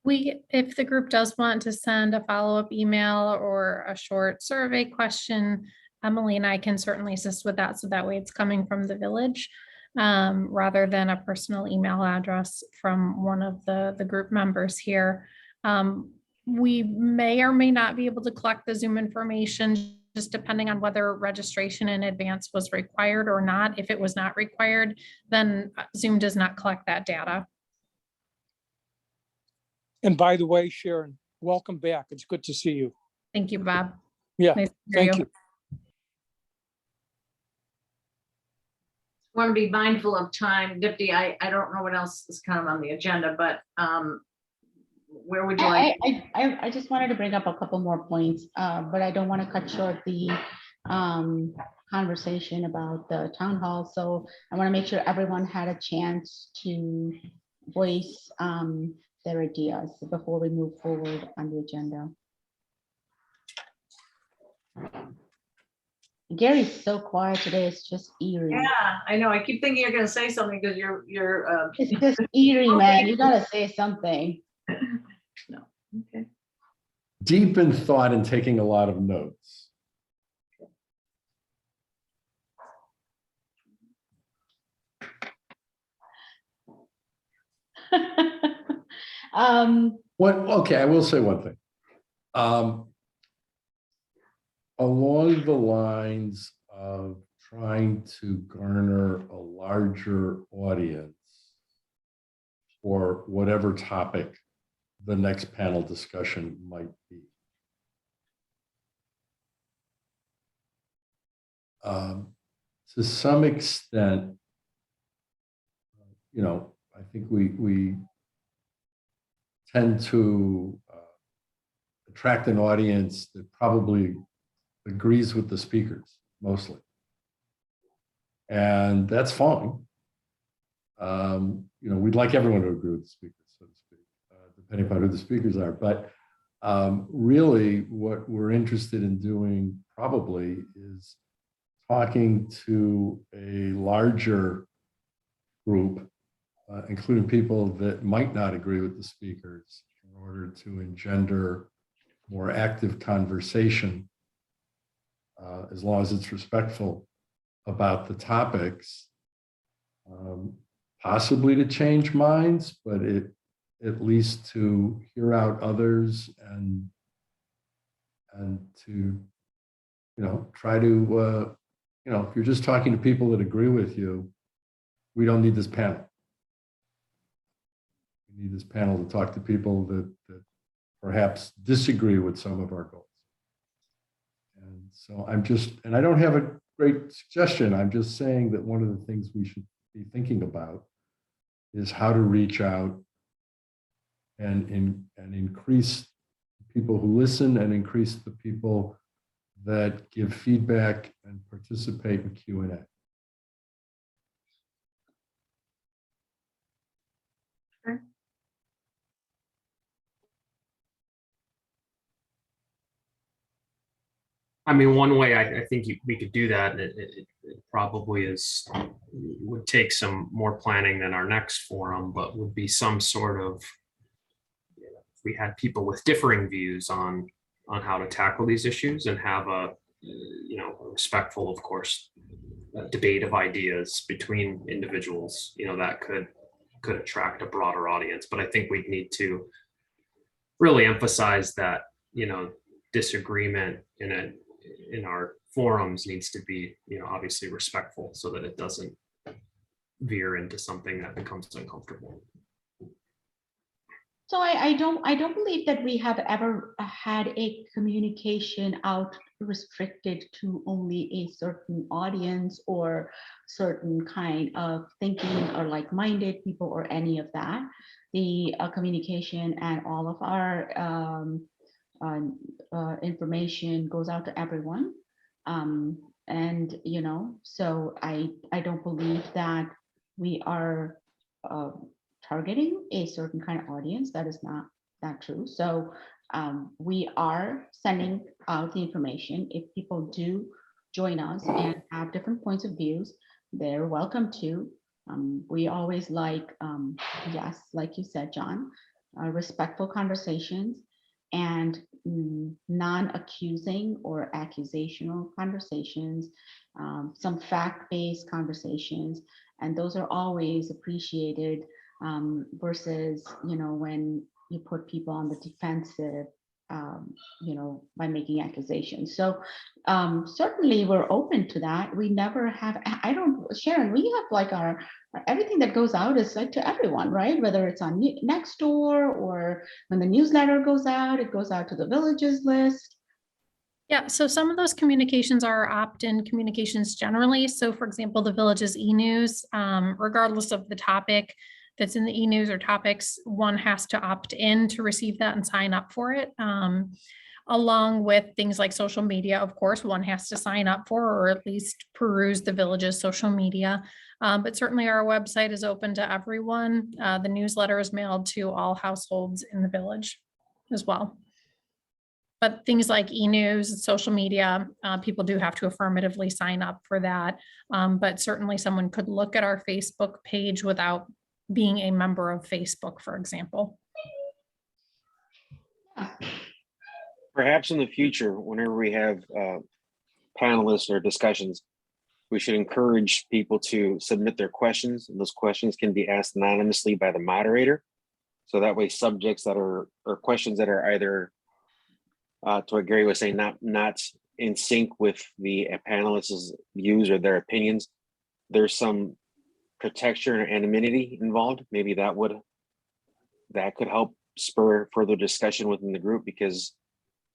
S3: If the group does want to send a follow-up email or a short survey question, Emily and I can certainly assist with that. So that way it's coming from the village. rather than a personal email address from one of the group members here. We may or may not be able to collect the Zoom information, just depending on whether registration in advance was required or not. If it was not required, then Zoom does not collect that data.
S12: And by the way, Sharon, welcome back. It's good to see you.
S3: Thank you, Bob.
S12: Yeah,
S3: Nice to hear
S12: thank you.
S6: Want to be mindful of time. Dipti, I don't know what else is kind of on the agenda, but where would you like?
S4: I just wanted to bring up a couple more points, but I don't want to cut short the conversation about the town hall. So I want to make sure everyone had a chance to voice their ideas before we move forward on the agenda. Gary's so quiet today, it's just eerie.
S6: Yeah, I know. I keep thinking you're going to say something because you're
S4: It's just eerie, man. You gotta say something.
S6: no. Okay.
S2: Deep in thought and taking a lot of notes. Okay, I will say one thing. Along the lines of trying to garner a larger audience for whatever topic the next panel discussion might be. To some extent, I think we tend to attract an audience that probably agrees with the speakers mostly. And that's fine. We'd like everyone to agree with the speakers, so to speak, depending upon who the speakers are. But really what we're interested in doing probably is talking to a larger group, including people that might not agree with the speakers, in order to engender more active conversation, as long as it's respectful about the topics, possibly to change minds, but at least to hear out others and to try to if you're just talking to people that agree with you, we don't need this panel. We need this panel to talk to people that perhaps disagree with some of our goals. And so I don't have a great suggestion. I'm just saying that one of the things we should be thinking about is how to reach out and increase people who listen and increase the people that give feedback and participate in Q&A.
S9: I mean, one way I think we could do that, and it probably would take some more planning than our next forum, but would be some sort of, if we had people with differing views on how to tackle these issues and have a respectful, of course, debate of ideas between individuals, that could attract a broader audience. But I think we need to really emphasize that, disagreement in our forums needs to be, obviously respectful, so that it doesn't veer into something that becomes uncomfortable.
S4: So I don't believe that we have ever had a communication out restricted to only a certain audience or certain kind of thinking or like-minded people or any of that. The communication and all of our information goes out to everyone. And so I don't believe that we are targeting a certain kind of audience. That is not true. So we are sending out the information. If people do join us and have different points of views, they're welcome to. We always like, yes, like you said, John, respectful conversations and non-accusing or accusational conversations, some fact-based conversations, And those are always appreciated versus, when you put people on the defensive, by making accusations. So certainly we're open to that. We never have, Sharon, we have like everything that goes out is like to everyone, right? Whether it's on Nextdoor or when the newsletter goes out, it goes out to the villages list.
S3: Yeah, so some of those communications are opt-in communications generally. So for example, the village's e-news, regardless of the topic that's in the e-news or topics, one has to opt in to receive that and sign up for it. Along with things like social media, of course, one has to sign up for or at least peruse the village's social media. But certainly our website is open to everyone. The newsletter is mailed to all households in the village as well. But things like e-news, social media, people do have to affirmatively sign up for that. But certainly someone could look at our Facebook page without being a member of Facebook, for example.
S5: Perhaps in the future, whenever we have panelists or discussions, we should encourage people to submit their questions, and those questions can be asked anonymously by the moderator. So that way subjects that are, or questions that are either, to what Gary was saying, not in sync with the panelists' views or their opinions, there's some protection or anonymity involved. Maybe that could help spur further discussion within the group, because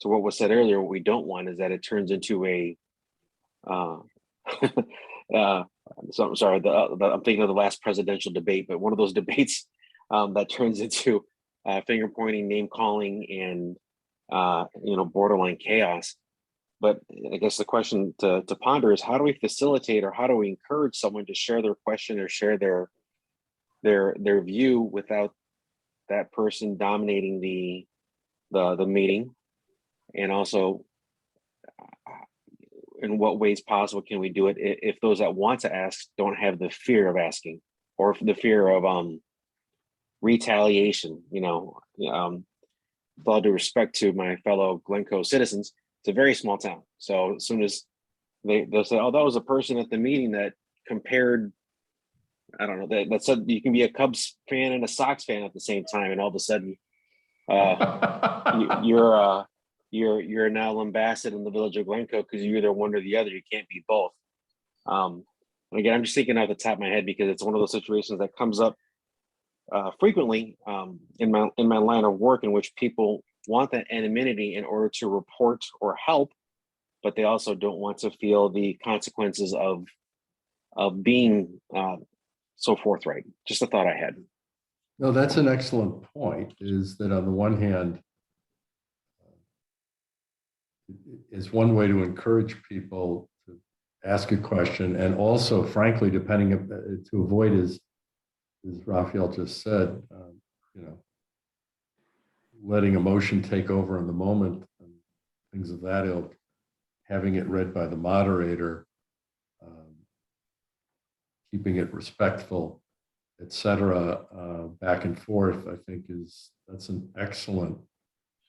S5: to what was said earlier, what we don't want is that it turns into a so I'm sorry, I'm thinking of the last presidential debate, but one of those debates that turns into finger pointing, name calling, and borderline chaos. But I guess the question to ponder is, how do we facilitate, or how do we encourage someone to share their question or share their view without that person dominating the meeting? And also, in what ways possible can we do it if those that want to ask don't have the fear of asking, or the fear of retaliation? With all due respect to my fellow Glencoe citizens, it's a very small town. So as soon as they'll say, "Oh, that was a person at the meeting that compared," I don't know, that said you can be a Cubs fan and a Sox fan at the same time, and all of a sudden you're now lambasted in the village of Glencoe because you're either one or the other. You can't be both. Again, I'm just thinking off the top of my head because it's one of those situations that comes up frequently in my line of work, in which people want that anonymity in order to report or help, but they also don't want to feel the consequences of being so forthright. Just a thought I had.
S2: No, that's an excellent point, is that on the one hand, is one way to encourage people to ask a question, and also, frankly, depending to avoid, as Raphael just said, letting emotion take over in the moment and things of that ilk, having it read by the moderator, keeping it respectful, etc., back and forth, I think that's an excellent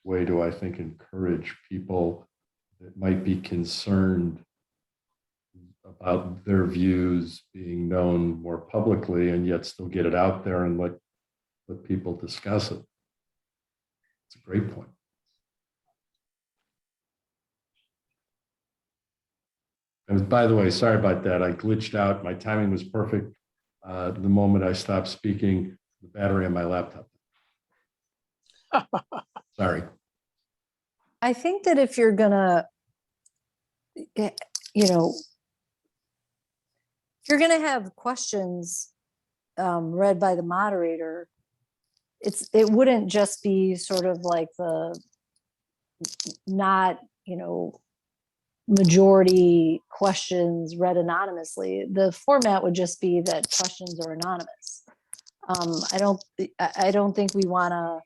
S2: way to, I think, encourage people that might be concerned about their views being known more publicly, and yet still get it out there and let people discuss it. It's a great point. And by the way, sorry about that. I glitched out. My timing was perfect. The moment I stopped speaking, the battery on my laptop. Sorry.
S10: I think that if you're gonna, if you're gonna have questions read by the moderator, it wouldn't just be sort of like the not, majority questions read anonymously. The format would just be that questions are anonymous. I don't think we want to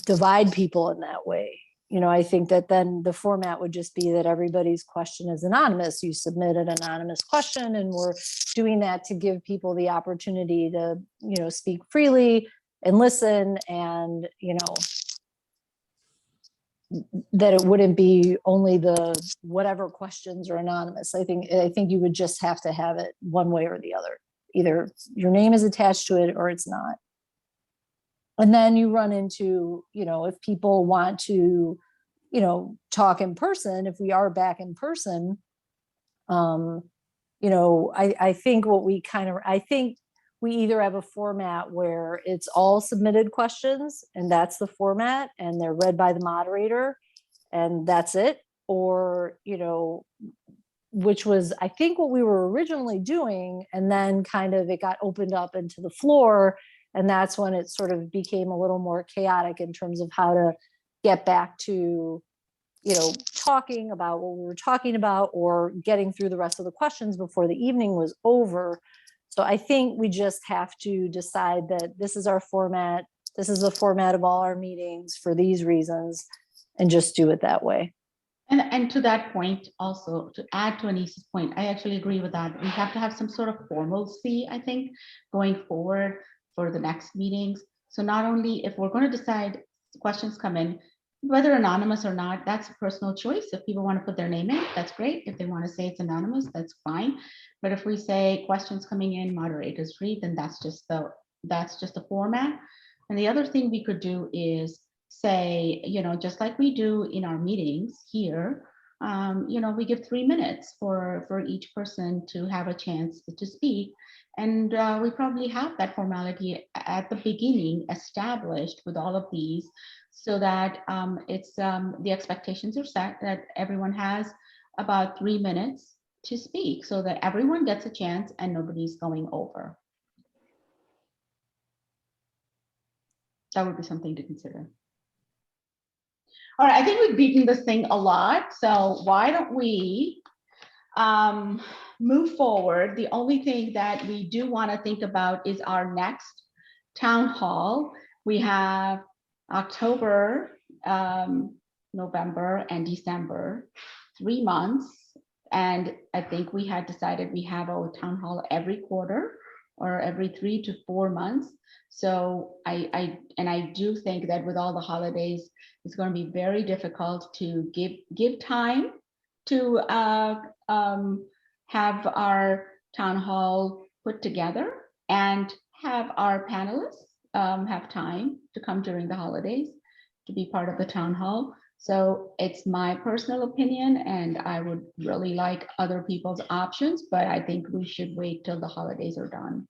S10: divide people in that way. I think that then the format would just be that everybody's question is anonymous. You submit an anonymous question, and we're doing that to give people the opportunity to, speak freely and listen and, that it wouldn't be only the whatever questions are anonymous. I think you would just have to have it one way or the other. Either your name is attached to it or it's not. And then you run into, if people want to, talk in person, if we are back in person, I think I think we either have a format where it's all submitted questions and that's the format and they're read by the moderator and that's it. Or, which was, I think, what we were originally doing. And then kind of it got opened up into the floor. And that's when it sort of became a little more chaotic in terms of how to get back to, talking about what we were talking about or getting through the rest of the questions before the evening was over. So I think we just have to decide that this is our format. This is the format of all our meetings for these reasons, and just do it that way.
S4: And to that point, also to add to Anissa's point, I actually agree with that. We have to have some sort of formalcy, I think, going forward for the next meetings. So not only if we're going to decide questions come in, whether anonymous or not, that's a personal choice. If people want to put their name in, that's great. If they want to say it's anonymous, that's fine. But if we say questions coming in, moderators read, then that's just the format. And the other thing we could do is say, just like we do in our meetings here, we give 3 minutes for each person to have a chance to speak. And we probably have that formality at the beginning established with all of these, so that the expectations are set that everyone has about 3 minutes to speak, so that everyone gets a chance and nobody's going over. That would be something to consider. All right, I think we've beaten this thing a lot, so why don't we move forward? The only thing that we do want to think about is our next town hall. We have October, November, and December, 3 months. And I think we had decided we have a town hall every quarter or every 3 to 4 months. So I do think that with all the holidays, it's going to be very difficult to give time to have our town hall put together and have our panelists have time to come during the holidays to be part of the town hall. So it's my personal opinion, and I would really like other people's options, but I think we should wait till the holidays are done.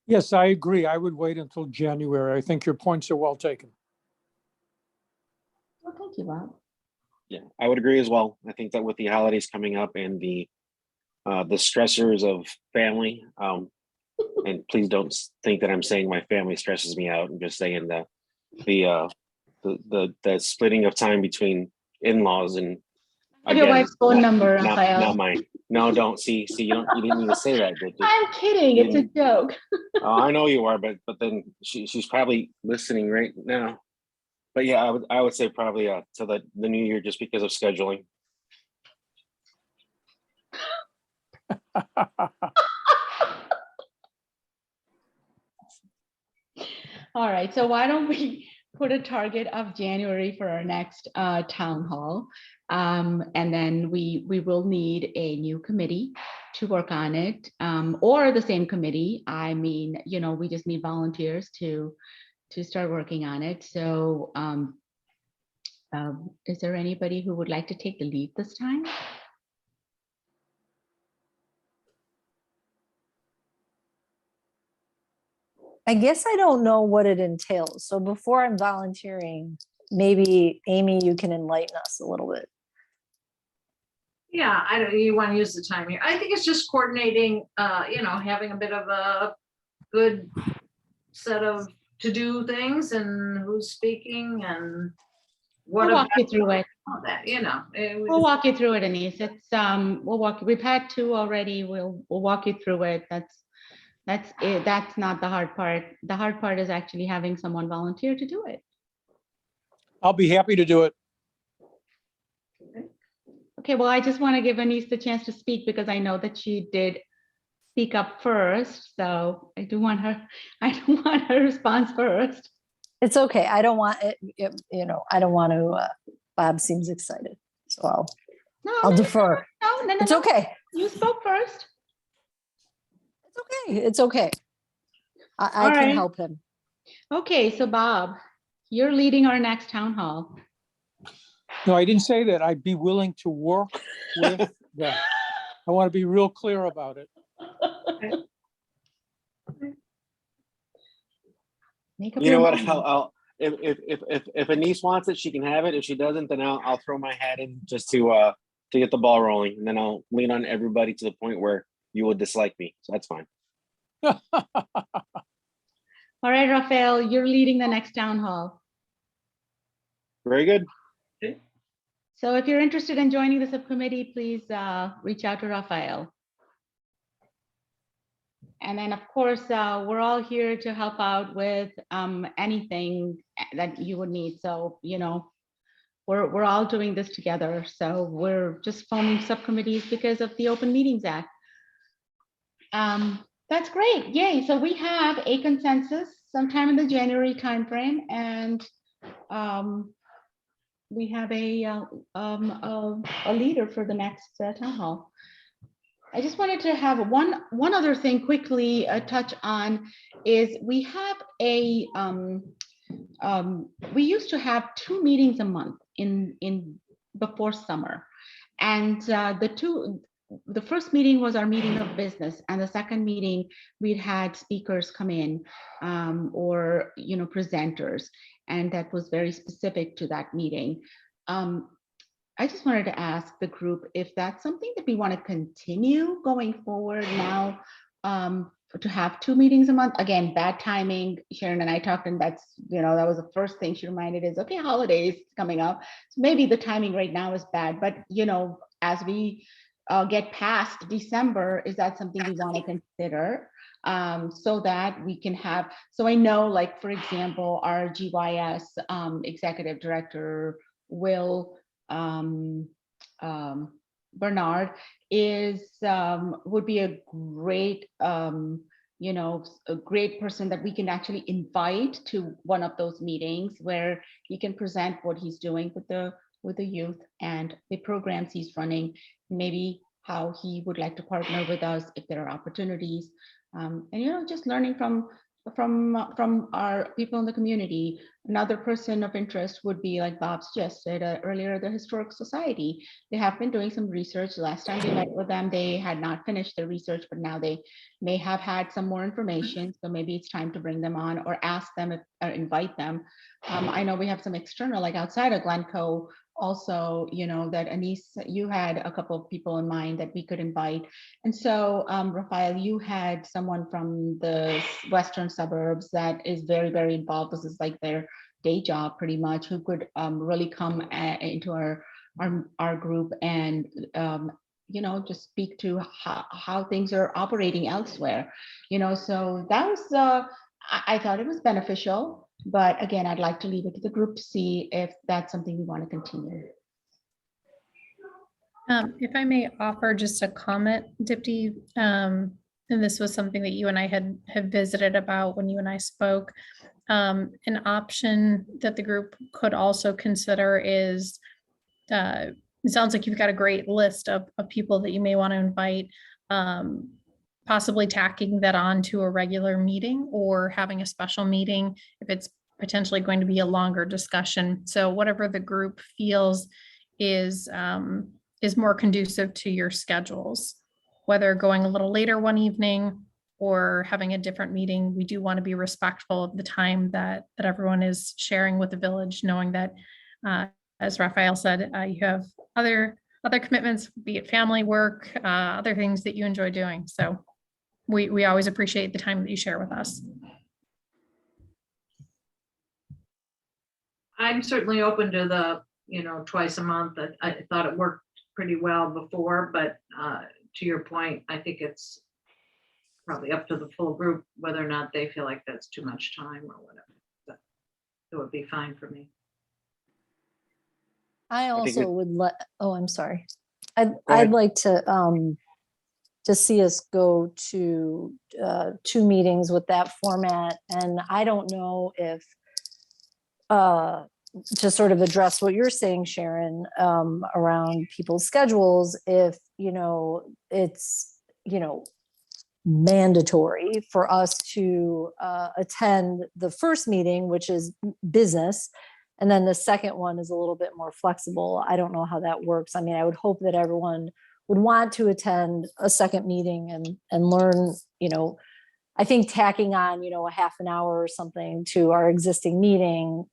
S12: Yes, I agree. I would wait until January. I think your points are well taken.
S4: Well, thank you, Bob.
S5: Yeah, I would agree as well. I think that with the holidays coming up and the stressors of family, and please don't think that I'm saying my family stresses me out. I'm just saying that the splitting of time between in-laws and
S4: I have your wife's phone number,
S5: not
S4: Raphael.
S5: mine. No, don't see. You didn't need to say that, did you?
S4: I'm kidding. It's a joke.
S5: Oh, I know you are, but then she's probably listening right now. But yeah, I would say probably to the new year, just because of scheduling.
S4: All right, so why don't we put a target of January for our next town hall? And then we will need a new committee to work on it, or the same committee. I mean, we just need volunteers to start working on it. So is there anybody who would like to take the lead this time?
S10: I guess I don't know what it entails. So before I'm volunteering, maybe Amy, you can enlighten us a little bit.
S6: Yeah, you want to use the time here. I think it's just coordinating, having a bit of a good set of to-do things and who's speaking and what.
S4: We'll walk you through it.
S6: All that,
S4: We'll walk you through it, Anise. It's we've had 2 already. We'll walk you through it. That's it. That's not the hard part. The hard part is actually having someone volunteer to do it.
S12: I'll be happy to do it.
S4: Okay, well, I just want to give Anise the chance to speak because I know that she did speak up first. So I do want her response first.
S10: It's okay. I don't want it, you know, I don't want to, Bob seems excited, so I'll defer.
S4: No.
S10: It's okay.
S4: You spoke first.
S10: It's okay. It's okay. I
S4: All
S10: can
S4: right.
S10: help him.
S4: Okay, so Bob, you're leading our next town hall.
S12: No, I didn't say that. I'd be willing to work with them. I want to be real clear about it.
S4: Make up
S5: You know
S4: your
S5: what?
S4: mind.
S5: If a niece wants it, she can have it. If she doesn't, then I'll throw my hat in just to get the ball rolling, and then I'll lean on everybody to the point where you will dislike me. So that's fine.
S4: All right, Raphael, you're leading the next town hall.
S5: Very good.
S4: So if you're interested in joining the subcommittee, please reach out to Raphael. And then, of course, we're all here to help out with anything that you would need. So, you know, we're all doing this together. So we're just forming subcommittees because of the Open Meetings Act. That's great. Yay. So we have a consensus sometime in the January timeframe, and we have a leader for the next town hall. I just wanted to have one other thing quickly touch on is we have a we used to have 2 meetings a month in before summer, and the first meeting was our meeting of business, and the second meeting we'd had speakers come in or you know presenters, and that was very specific to that meeting. I just wanted to ask the group if that's something that we want to continue going forward now, to have 2 meetings a month. Again, bad timing. Sharon and I talked, and that's, you know, that was the first thing she reminded is, okay, holidays coming up. So maybe the timing right now is bad, but you know, as we get past December, is that something we want to consider? So that we can have, so I know, like, for example, our GYS executive director, Will Bernard, would be a great, you know, a great person that we can actually invite to one of those meetings where he can present what he's doing with the youth and the programs he's running, maybe how he would like to partner with us if there are opportunities, and you know, just learning from our people in the community. Another person of interest would be, like Bob suggested earlier, the Historic Society. They have been doing some research. Last time we met with them, they had not finished their research, but now they may have had some more information. So maybe it's time to bring them on or ask them if, or invite them. I know we have some external, like outside of Glencoe, also, you know, that Anise, you had a couple of people in mind that we could invite. And so, Raphael, you had someone from the western suburbs that is very, very involved. This is like their day job pretty much, who could really come into our group and, you know, just speak to how things are operating elsewhere, you know. So that was, I thought it was beneficial. But again, I'd like to leave it to the group to see if that's something we want to continue.
S3: If I may offer just a comment, Dipti, and this was something that you and I had visited about when you and I spoke. An option that the group could also consider is, it sounds like you've got a great list of people that you may want to invite, possibly tacking that on to a regular meeting or having a special meeting if it's potentially going to be a longer discussion. So whatever the group feels is more conducive to your schedules, whether going a little later one evening or having a different meeting. We do want to be respectful of the time that everyone is sharing with the village, knowing that, as Raphael said, you have other commitments, be it family, work, other things that you enjoy doing. So we always appreciate the time that you share with us.
S6: I'm certainly open to the, you know, twice a month. I thought it worked pretty well before, but to your point, I think it's probably up to the full group whether or not they feel like that's too much time or whatever. But it would be fine for me.
S10: I also would oh, I'm sorry.
S5: ahead.
S10: I'd like to see us go to 2 meetings with that format. And I don't know if to sort of address what you're saying, Sharon, around people's schedules, if, it's, mandatory for us to attend the first meeting, which is business, and then the second one is a little bit more flexible. I don't know how that works. I mean, I would hope that everyone would want to attend a second meeting and learn, I think tacking on, a half an hour or something to our existing meeting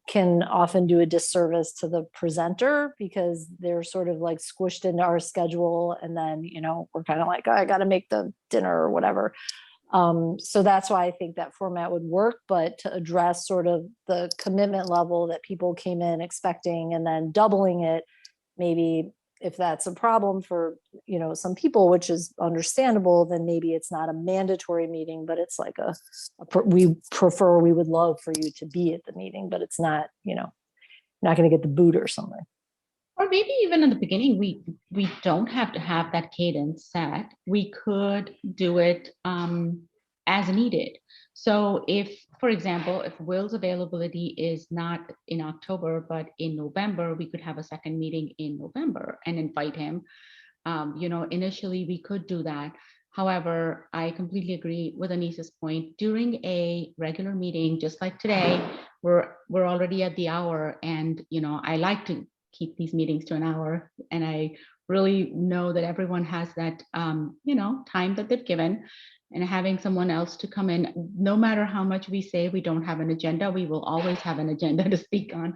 S10: can often do a disservice to the presenter, because they're sort of like squished into our schedule. And then, we're kind of like, oh, I got to make the dinner or whatever. So that's why I think that format would work, but to address sort of the commitment level that people came in expecting and then doubling it, maybe if that's a problem for, some people, which is understandable, then maybe it's not a mandatory meeting, but it's like we would love for you to be at the meeting, but it's not, not going to get the boot or something.
S4: Or maybe even in the beginning, we don't have to have that cadence set. We could do it as needed. So if, for example, if Will's availability is not in October, but in November, we could have a second meeting in November and invite him. Initially we could do that. However, I completely agree with Anissa's point. During a regular meeting, just like today, we're already at the hour, and I like to keep these meetings to an hour, and I really know that everyone has that time that they've given, and having someone else to come in, no matter how much we say we don't have an agenda, we will always have an agenda to speak on.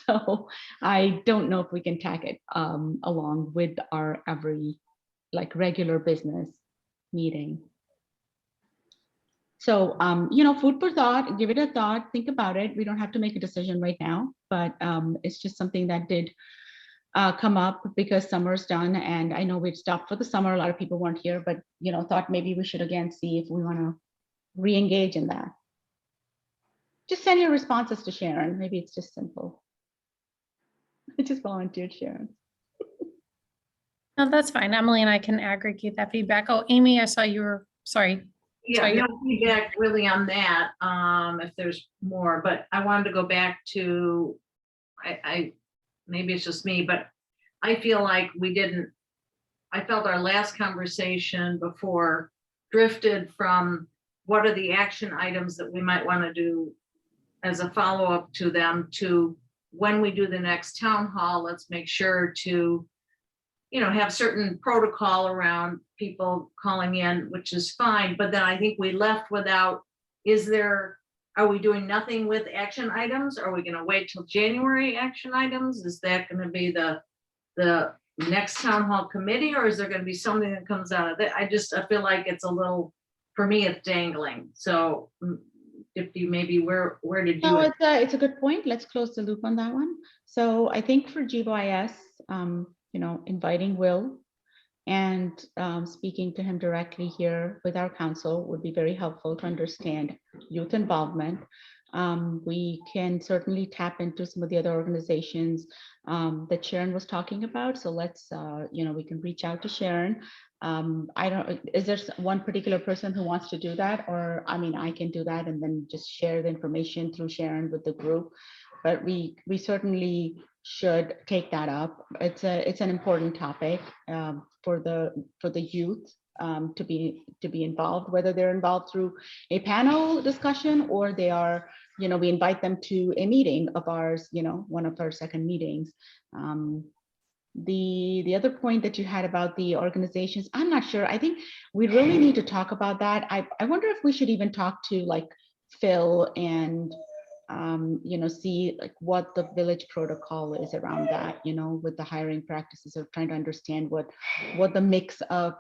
S4: So I don't know if we can tack it along with our every regular business meeting. So, food for thought, give it a thought, think about it. We don't have to make a decision right now, but it's just something that did come up because summer's done, and I know we've stopped for the summer. A lot of people weren't here, but thought maybe we should again see if we want to re-engage in that. Just send your responses to Sharon. Maybe it's just simple. I just volunteered, Sharon.
S3: No, that's fine. Emily and I can aggregate that feedback. Oh, Amy, I saw you were, sorry.
S6: Yeah, no feedback really on that, if there's more, but I wanted to go back to, I maybe it's just me, but I feel like I felt our last conversation before drifted from what are the action items that we might want to do as a follow-up to them, to when we do the next town hall, let's make sure to have certain protocol around people calling in, which is fine. But then I think we left without, are we doing nothing with action items? Are we going to wait till January action items? Is that going to be the next town hall committee, or is there going to be something that comes out of it? I feel like it's a little, for me, it's dangling. So if you maybe where did you?
S4: No, it's a good point. Let's close the loop on that one. So I think for GYS, inviting Will and speaking to him directly here with our council would be very helpful to understand youth involvement. We can certainly tap into some of the other organizations that Sharon was talking about. So let's, we can reach out to Sharon. Is there one particular person who wants to do that? Or, I can do that and then just share the information through Sharon with the group. But we certainly should take that up. It's an important topic for the youth to be involved, whether they're involved through a panel discussion or they are, we invite them to a meeting of ours, one of our second meetings. The other point that you had about the organizations, I'm not sure. I think we really need to talk about that. I wonder if we should even talk to Phil and see what the village protocol is around that, with the hiring practices, of trying to understand what the mix of,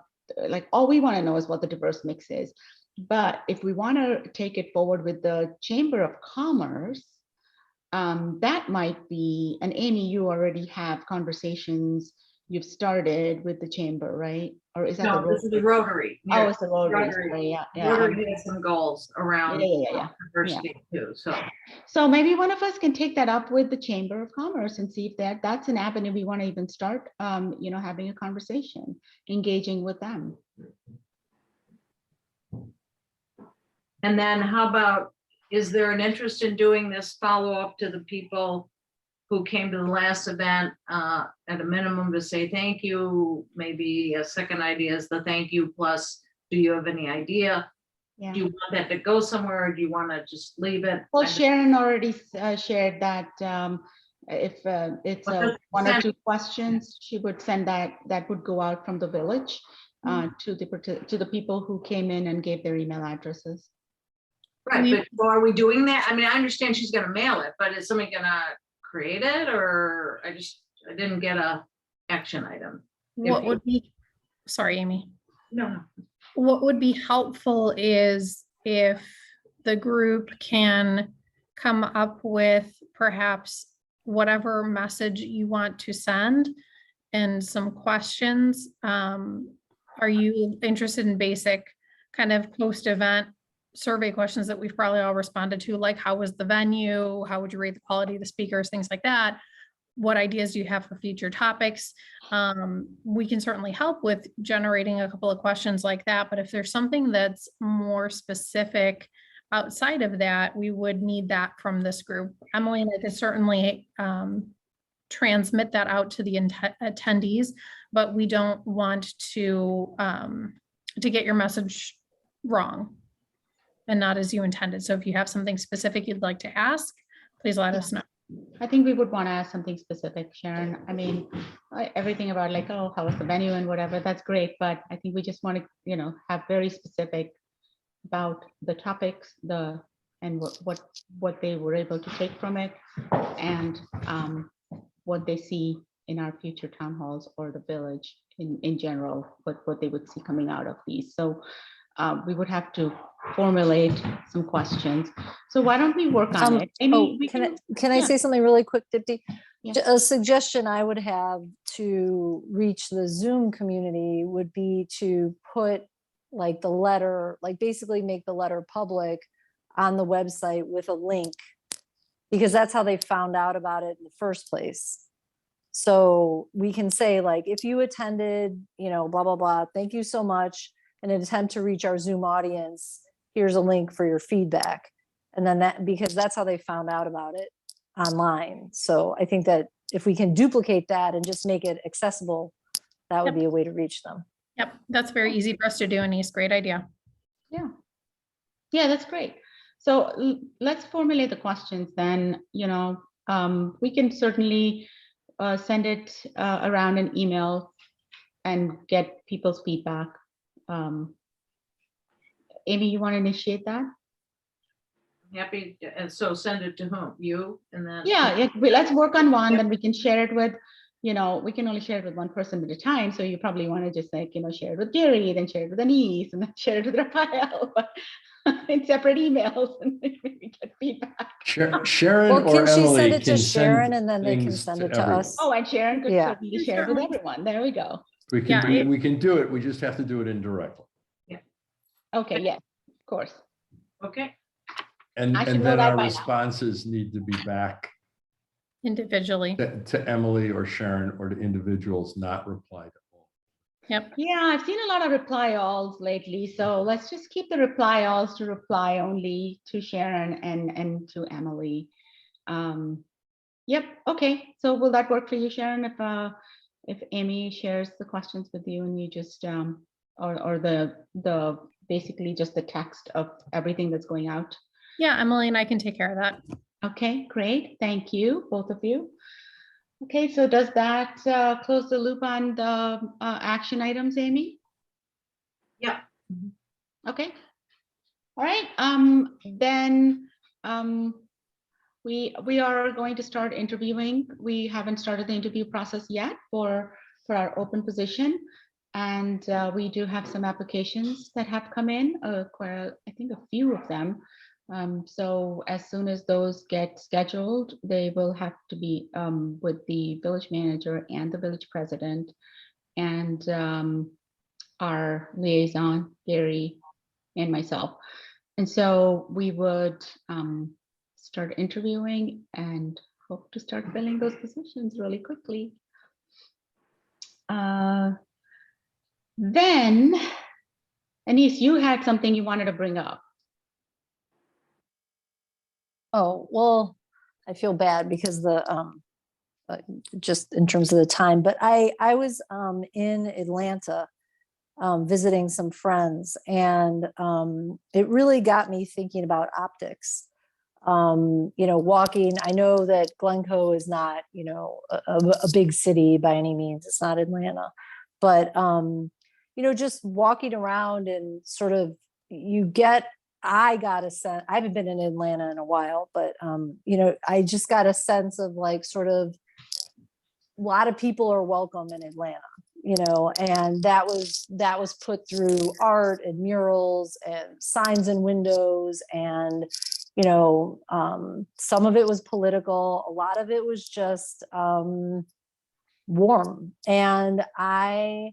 S4: all we want to know is what the diverse mix is. But if we want to take it forward with the Chamber of Commerce, that might be, and Amy, you already have conversations you've started with the chamber, right? Or is that
S6: no, this is the Rotary.
S4: Oh, it's the Rotary.
S6: Rotary.
S4: Sorry, yeah.
S6: Rotary has some goals around diversity too.
S4: So maybe one of us can take that up with the Chamber of Commerce and see if that's an avenue we want to even start, having a conversation, engaging with them.
S6: And then how about is there an interest in doing this follow-up to the people who came to the last event, at a minimum to say thank you? Maybe a second idea is the thank you plus, do you have any idea?
S4: Yeah.
S6: Do you want that to go somewhere, or do you want to just leave it?
S4: Well,
S6: I don't-
S4: Sharon already shared that if it's
S6: Well, just
S4: one or
S6: send-
S4: two questions, she would send that would go out from the village to the people who came in and gave their email addresses.
S6: Right, but are we doing that? I mean, I understand she's gonna mail it, but is somebody gonna create it, or I didn't get a action item.
S3: What
S6: you-
S3: would be, sorry, Amy.
S6: No,
S3: What would be helpful is if the group can come up with perhaps whatever message you want to send and some questions. Are you interested in basic kind of post-event survey questions that we've probably all responded to, like how was the venue? How would you rate the quality of the speakers, things like that? What ideas do you have for future topics? We can certainly help with generating a couple of questions like that, but if there's something that's more specific outside of that, we would need that from this group. Emily and I could certainly transmit that out to the attendees, but we don't want to get your message wrong and not as you intended. So if you have something specific you'd like to ask, please let us know.
S4: I think we would want to ask something specific, Sharon. I mean, everything about like, oh, how was the venue and whatever, that's great. But I think we just want to, have very specific about the topics, and what they were able to take from it, and what they see in our future town halls or the village in general, what they would see coming out of these. So we would have to formulate some questions. So why don't we work on it? Amy, we
S10: Can I say something really quick, Dipti?
S4: Yeah.
S10: A suggestion I would have to reach the Zoom community would be to put like the letter, like basically make the letter public on the website with a link, because that's how they found out about it in the first place. So we can say like, if you attended, blah, blah, blah, thank you so much. In an attempt to reach our Zoom audience, here's a link for your feedback. And then because that's how they found out about it online. So I think that if we can duplicate that and just make it accessible, that would be a way to reach them.
S3: Yep, that's very easy for us to do, Anise. Great idea.
S4: Yeah, that's great. So let's formulate the questions then. We can certainly send it around an email and get people's feedback. Amy, you want to initiate that?
S6: happy, and so send it to whom? You, and then?
S4: Yeah, let's work on one, then we can share it with, we can only share it with one person at a time. So you probably want to just like, share it with Gary, then share it with Anise, and then share it with Raphael, but in separate emails, and maybe get feedback.
S2: Sharon
S10: Well,
S2: or
S10: can she
S2: Emily
S10: send it to
S2: can
S10: Sharon
S2: send
S10: and then they can
S2: things
S10: send
S2: to
S10: it to
S2: everyone.
S10: us?
S4: Oh, and Sharon could
S10: Yeah.
S4: certainly share it with everyone. There we go.
S2: We can
S3: Yeah,
S2: we can do it. We just have to do it indirectly.
S4: Okay, yes, of course.
S6: Okay,
S2: And
S4: I should
S2: and
S4: know
S2: then
S4: that
S2: our
S4: by now.
S2: responses need to be back
S3: Individually.
S2: to Emily or Sharon or to individuals, not reply to all.
S3: Yep.
S4: Yeah, I've seen a lot of reply alls lately, so let's just keep the reply alls to reply only to Sharon and to Emily. Yep, okay, so will that work for you, Sharon, if Amy shares the questions with you and you just or the basically just the text of everything that's going out?
S3: Yeah, Emily and I can take care of that.
S4: Okay, great, thank you, both of you. Okay, so does that close the loop on the action items, Amy?
S6: yeah,
S4: Okay. All right, then we are going to start interviewing. We haven't started the interview process yet for our open position. And we do have some applications that have come in, I think a few of them. So as soon as those get scheduled, they will have to be with the village manager and the village president and our liaison, Gary, and myself. And so we would start interviewing and hope to start filling those positions really quickly. Then, Anise, you had something you wanted to bring up.
S10: Oh, well, I feel bad because just in terms of the time, but I was in Atlanta visiting some friends, and it really got me thinking about optics. Walking, I know that Glencoe is not, a big city by any means. It's not Atlanta, but just walking around and sort of I got a sense, I haven't been in Atlanta in a while, but I just got a sense of like sort of a lot of people are welcome in Atlanta, and that was put through art and murals and signs and windows, and some of it was political, a lot of it was just warm. And I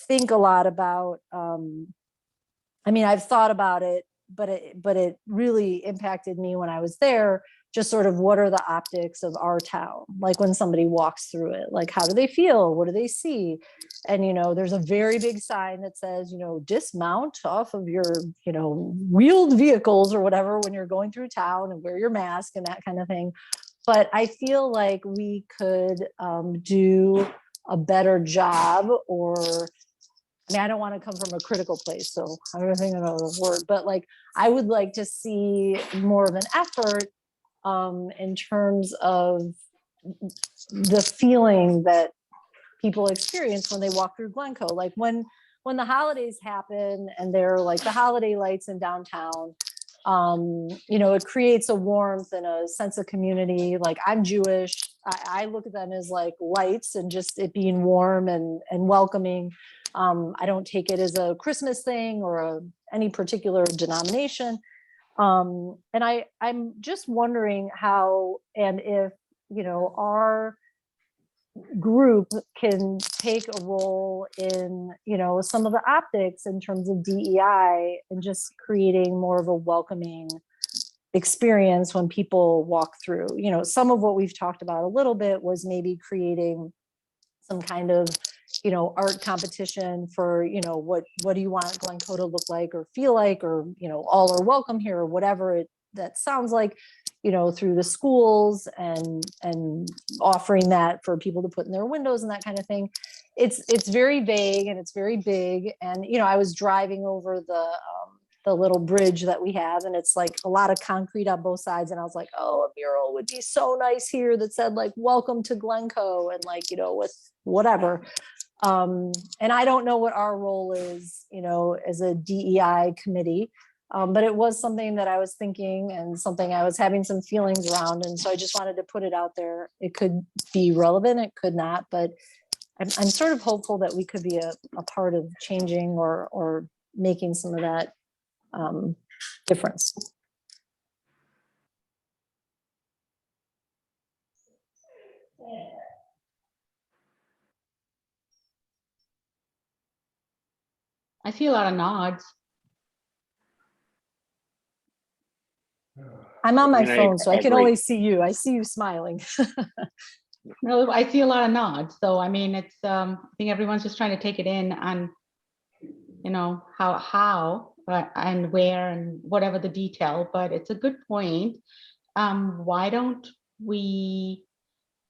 S10: think a lot about I've thought about it, but it really impacted me when I was there. Just sort of what are the optics of our town? Like when somebody walks through it, like how do they feel? What do they see? And, there's a very big sign that says, dismount off of your, wheeled vehicles or whatever when you're going through town, and wear your mask and that kind of thing. But I feel like we could do a better job, or I don't want to come from a critical place, so I'm going to think about the word, but like, I would like to see more of an effort in terms of the feeling that people experience when they walk through Glencoe. Like when the holidays happen and they're like the holiday lights in downtown, it creates a warmth and a sense of community. Like I'm Jewish, I look at them as like lights and just it being warm and welcoming. I don't take it as a Christmas thing or any particular denomination. And I'm just wondering how, and if, our group can take a role in, some of the optics in terms of DEI and just creating more of a welcoming experience when people walk through. Some of what we've talked about a little bit was maybe creating some kind of art competition for, what do you want Glencoe to look like or feel like, or, all are welcome here, or whatever that sounds like, through the schools and offering that for people to put in their windows and that kind of thing. It's very vague and it's very big. And, I was driving over the little bridge that we have, and it's like a lot of concrete on both sides. And I was like, oh, a mural would be so nice here that said like, welcome to Glencoe, and like, with whatever. And I don't know what our role is, as a DEI committee, but it was something that I was thinking and something I was having some feelings around. And so I just wanted to put it out there. It could be relevant, it could not, but I'm sort of hopeful that we could be a part of changing or making some of that difference.
S4: I see a lot of nods.
S10: I'm on my
S5: I mean,
S10: phone, so I can
S5: agree.
S10: only see you. I see you smiling.
S4: No, I see a lot of nods. So, I mean, it's, I think everyone's just trying to take it in on, how and where and whatever the detail, but it's a good point. Why don't we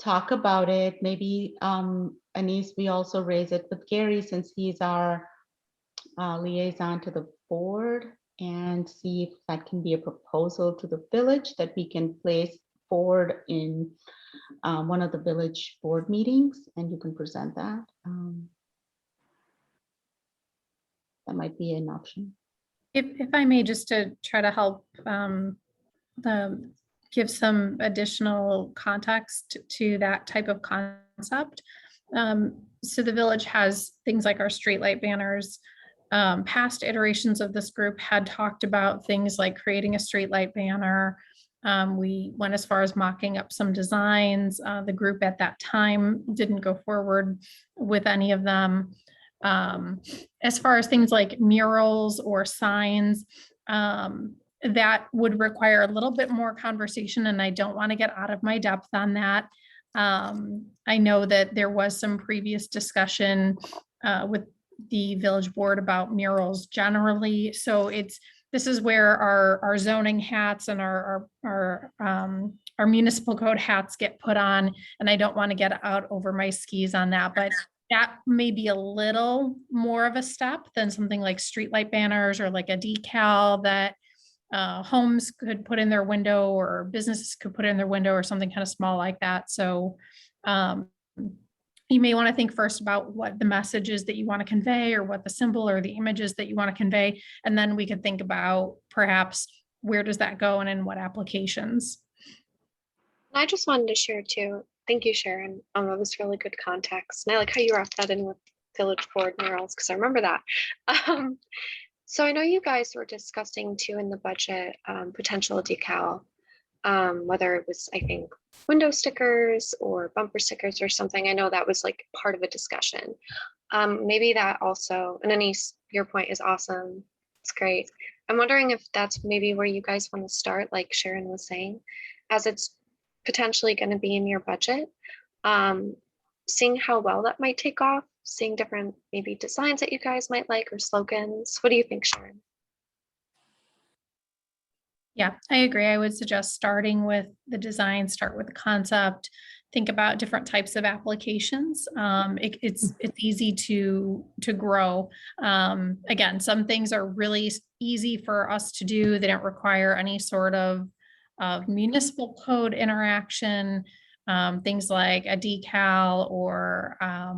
S4: talk about it? Maybe, Anise, we also raise it with Gary, since he's our liaison to the board, and see if that can be a proposal to the village that we can place forward in one of the village board meetings, and you can present that. That might be an option.
S3: If I may, just to try to help give some additional context to that type of concept. So the village has things like our streetlight banners. Past iterations of this group had talked about things like creating a streetlight banner. We went as far as mocking up some designs. The group at that time didn't go forward with any of them. As far as things like murals or signs, that would require a little bit more conversation, and I don't want to get out of my depth on that. I know that there was some previous discussion with the village board about murals generally, so it's this is where our zoning hats and our municipal code hats get put on. And I don't want to get out over my skis on that, but that may be a little more of a step than something like streetlight banners or like a decal that homes could put in their window or businesses could put in their window or something kind of small like that. So you may want to think first about what the message is that you want to convey or what the symbol or the images that you want to convey. And then we could think about perhaps where does that go and in what applications.
S1: I just wanted to share too. Thank you, Sharon. That was really good context. And I like how you wrapped that in with village board murals because I remember that. So I know you guys were discussing too in the budget potential decal, whether it was, I think, window stickers or bumper stickers or something. I know that was like part of a discussion. Maybe that also, and Anise, your point is awesome. It's great. I'm wondering if that's maybe where you guys want to start, like Sharon was saying, as it's potentially going to be in your budget, seeing how well that might take off, seeing different maybe designs that you guys might like or slogans. What do you think, Sharon?
S3: Yeah, I agree. I would suggest starting with the design, start with the concept, think about different types of applications. It's easy to grow. Again, some things are really easy for us to do. They don't require any sort of municipal code interaction. Things like a decal or a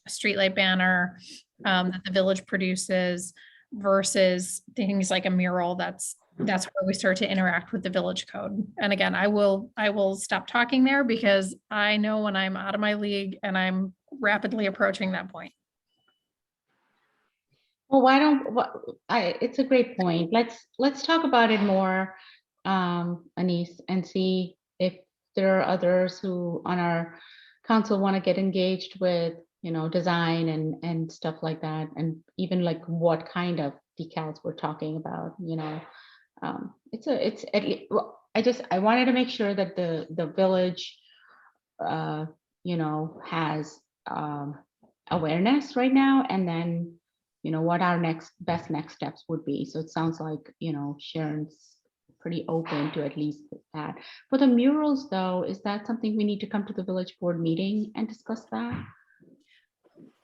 S3: streetlight banner that the village produces versus things like a mural that's where we start to interact with the village code. And again, I will stop talking there because I know when I'm out of my league and I'm rapidly approaching that point.
S4: Well, it's a great point. Let's talk about it more, Anise, and see if there are others who on our council want to get engaged with, design and stuff like that. And even like what kind of decals we're talking about, I wanted to make sure that the village, has awareness right now, and then, what our best next steps would be. So it sounds like, Sharon's pretty open to at least that. For the murals though, is that something we need to come to the village board meeting and discuss that?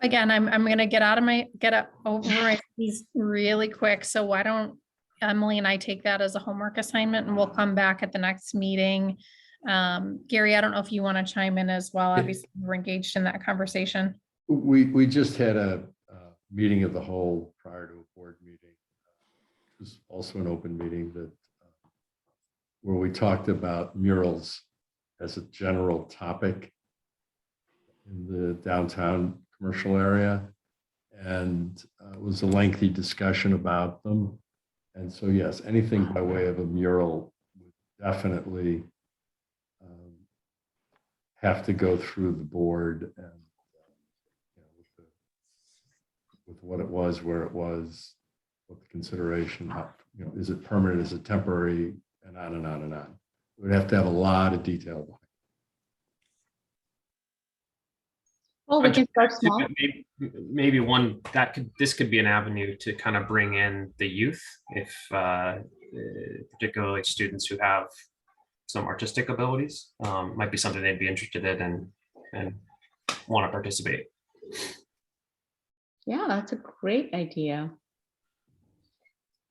S3: Again, I'm going to get up over my skis really quick. So why don't Emily and I take that as a homework assignment and we'll come back at the next meeting. Gary, I don't know if you want to chime in as well. Obviously, we're engaged in that conversation.
S2: We just had a meeting of the whole prior to a board meeting. It was also an open meeting that where we talked about murals as a general topic in the downtown commercial area. And it was a lengthy discussion about them. And so, yes, anything by way of a mural would definitely have to go through the board and with what it was, where it was, what the consideration, how, is it permanent, is it temporary, and on and on and on. We'd have to have a lot of detail.
S4: Well, we can start small.
S9: Maybe this could be an avenue to kind of bring in the youth, if particularly students who have some artistic abilities, might be something they'd be interested in and want to participate.
S4: Yeah, that's a great idea.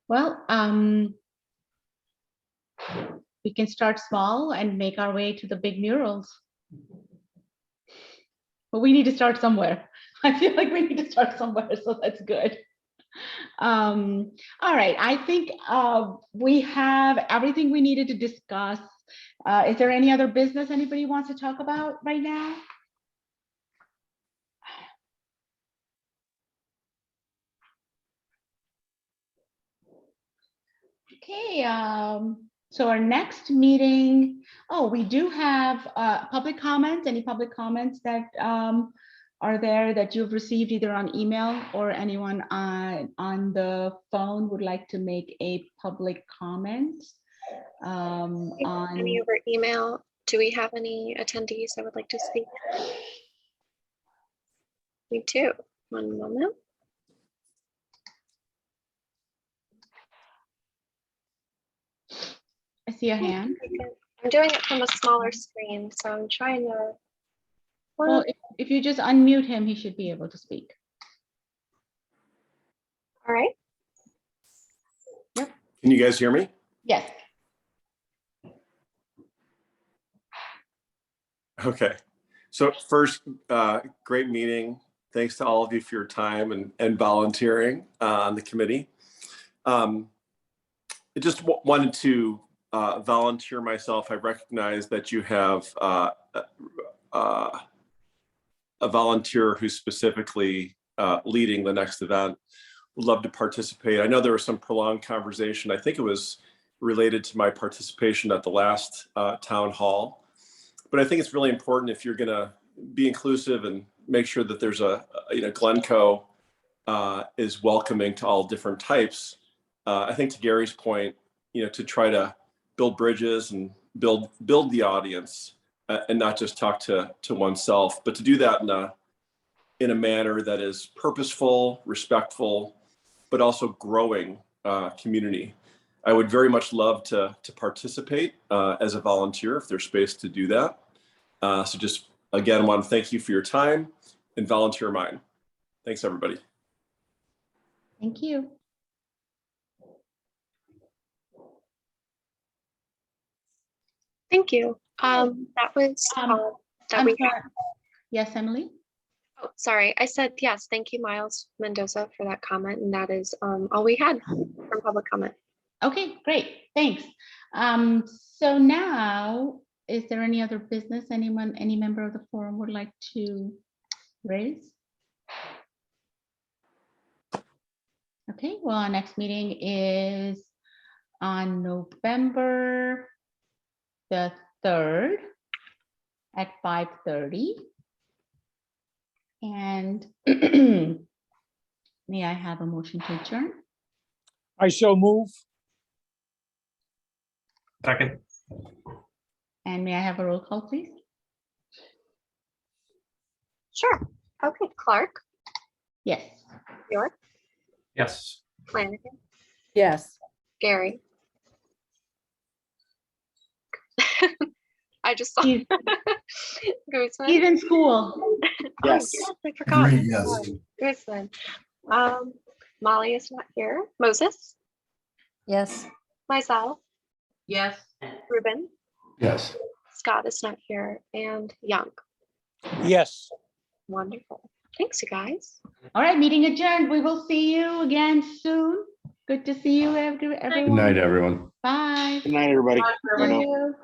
S4: Well, we can start small and make our way to the big murals. But we need to start somewhere. I feel like we need to start somewhere, so that's good. All right, I think we have everything we needed to discuss. Is there any other business anybody wants to talk about right now? Okay, so our next meeting, we do have public comments. Any public comments that are there that you've received either on email or anyone on the phone would like to make a public comment?
S1: Any over email? Do we have any attendees that would like to speak? Me too. One moment.
S4: see a hand.
S1: I'm doing it from a smaller screen, so I'm trying to.
S4: Well, if you just unmute him, he should be able to speak.
S1: All right.
S14: Can you guys hear me?
S4: Yes.
S14: Okay. So first, great meeting. Thanks to all of you for your time and volunteering on the committee. I just wanted to volunteer myself. I recognize that you have a volunteer who's specifically leading the next event. Would love to participate. I know there was some prolonged conversation. I think it was related to my participation at the last town hall. But I think it's really important if you're going to be inclusive and make sure that there's Glencoe is welcoming to all different types. I think to Gary's point, to try to build bridges and build the audience and not just talk to oneself, but to do that in a manner that is purposeful, respectful, but also growing community. I would very much love to participate as a volunteer if there's space to do that. So just again, want to thank you for your time and volunteer mine. Thanks, everybody.
S4: Thank you.
S1: Thank you. That was that
S4: I'm
S1: we.
S4: sorry. Yes, Emily?
S1: Oh, sorry. I said yes. Thank you, Miles Mendoza, for that comment, and that is all we had from public comment.
S4: Okay, great. Thanks. So now, is there any other business any member of the forum would like to raise? Okay, well, our next meeting is on November the 3rd at 5:30. And may I have a motion to adjourn?
S12: I so move.
S9: Second.
S4: And may I have a roll call, please?
S1: Sure. Okay, Clark,
S4: Yes.
S1: York,
S9: Yes.
S1: Flanagan,
S13: Yes.
S1: Gary. I just saw
S4: He's
S1: Gooseman.
S4: he's in school.
S5: Yes.
S1: Oh, yes, I forgot.
S8: Agree, yes.
S1: Gooseman. Molly is not here. Moses,
S10: Yes.
S1: myself,
S6: Yes.
S1: Ruben,
S2: Yes.
S1: Scott is not here, and Young.
S12: Yes.
S1: Wonderful. Thanks, you guys.
S4: All right, meeting adjourned. We will see you again soon. Good to see you, everyone.
S2: Good night, everyone.
S4: Bye.
S5: Good night, everybody.
S6: Bye, everybody.
S1: Thank you.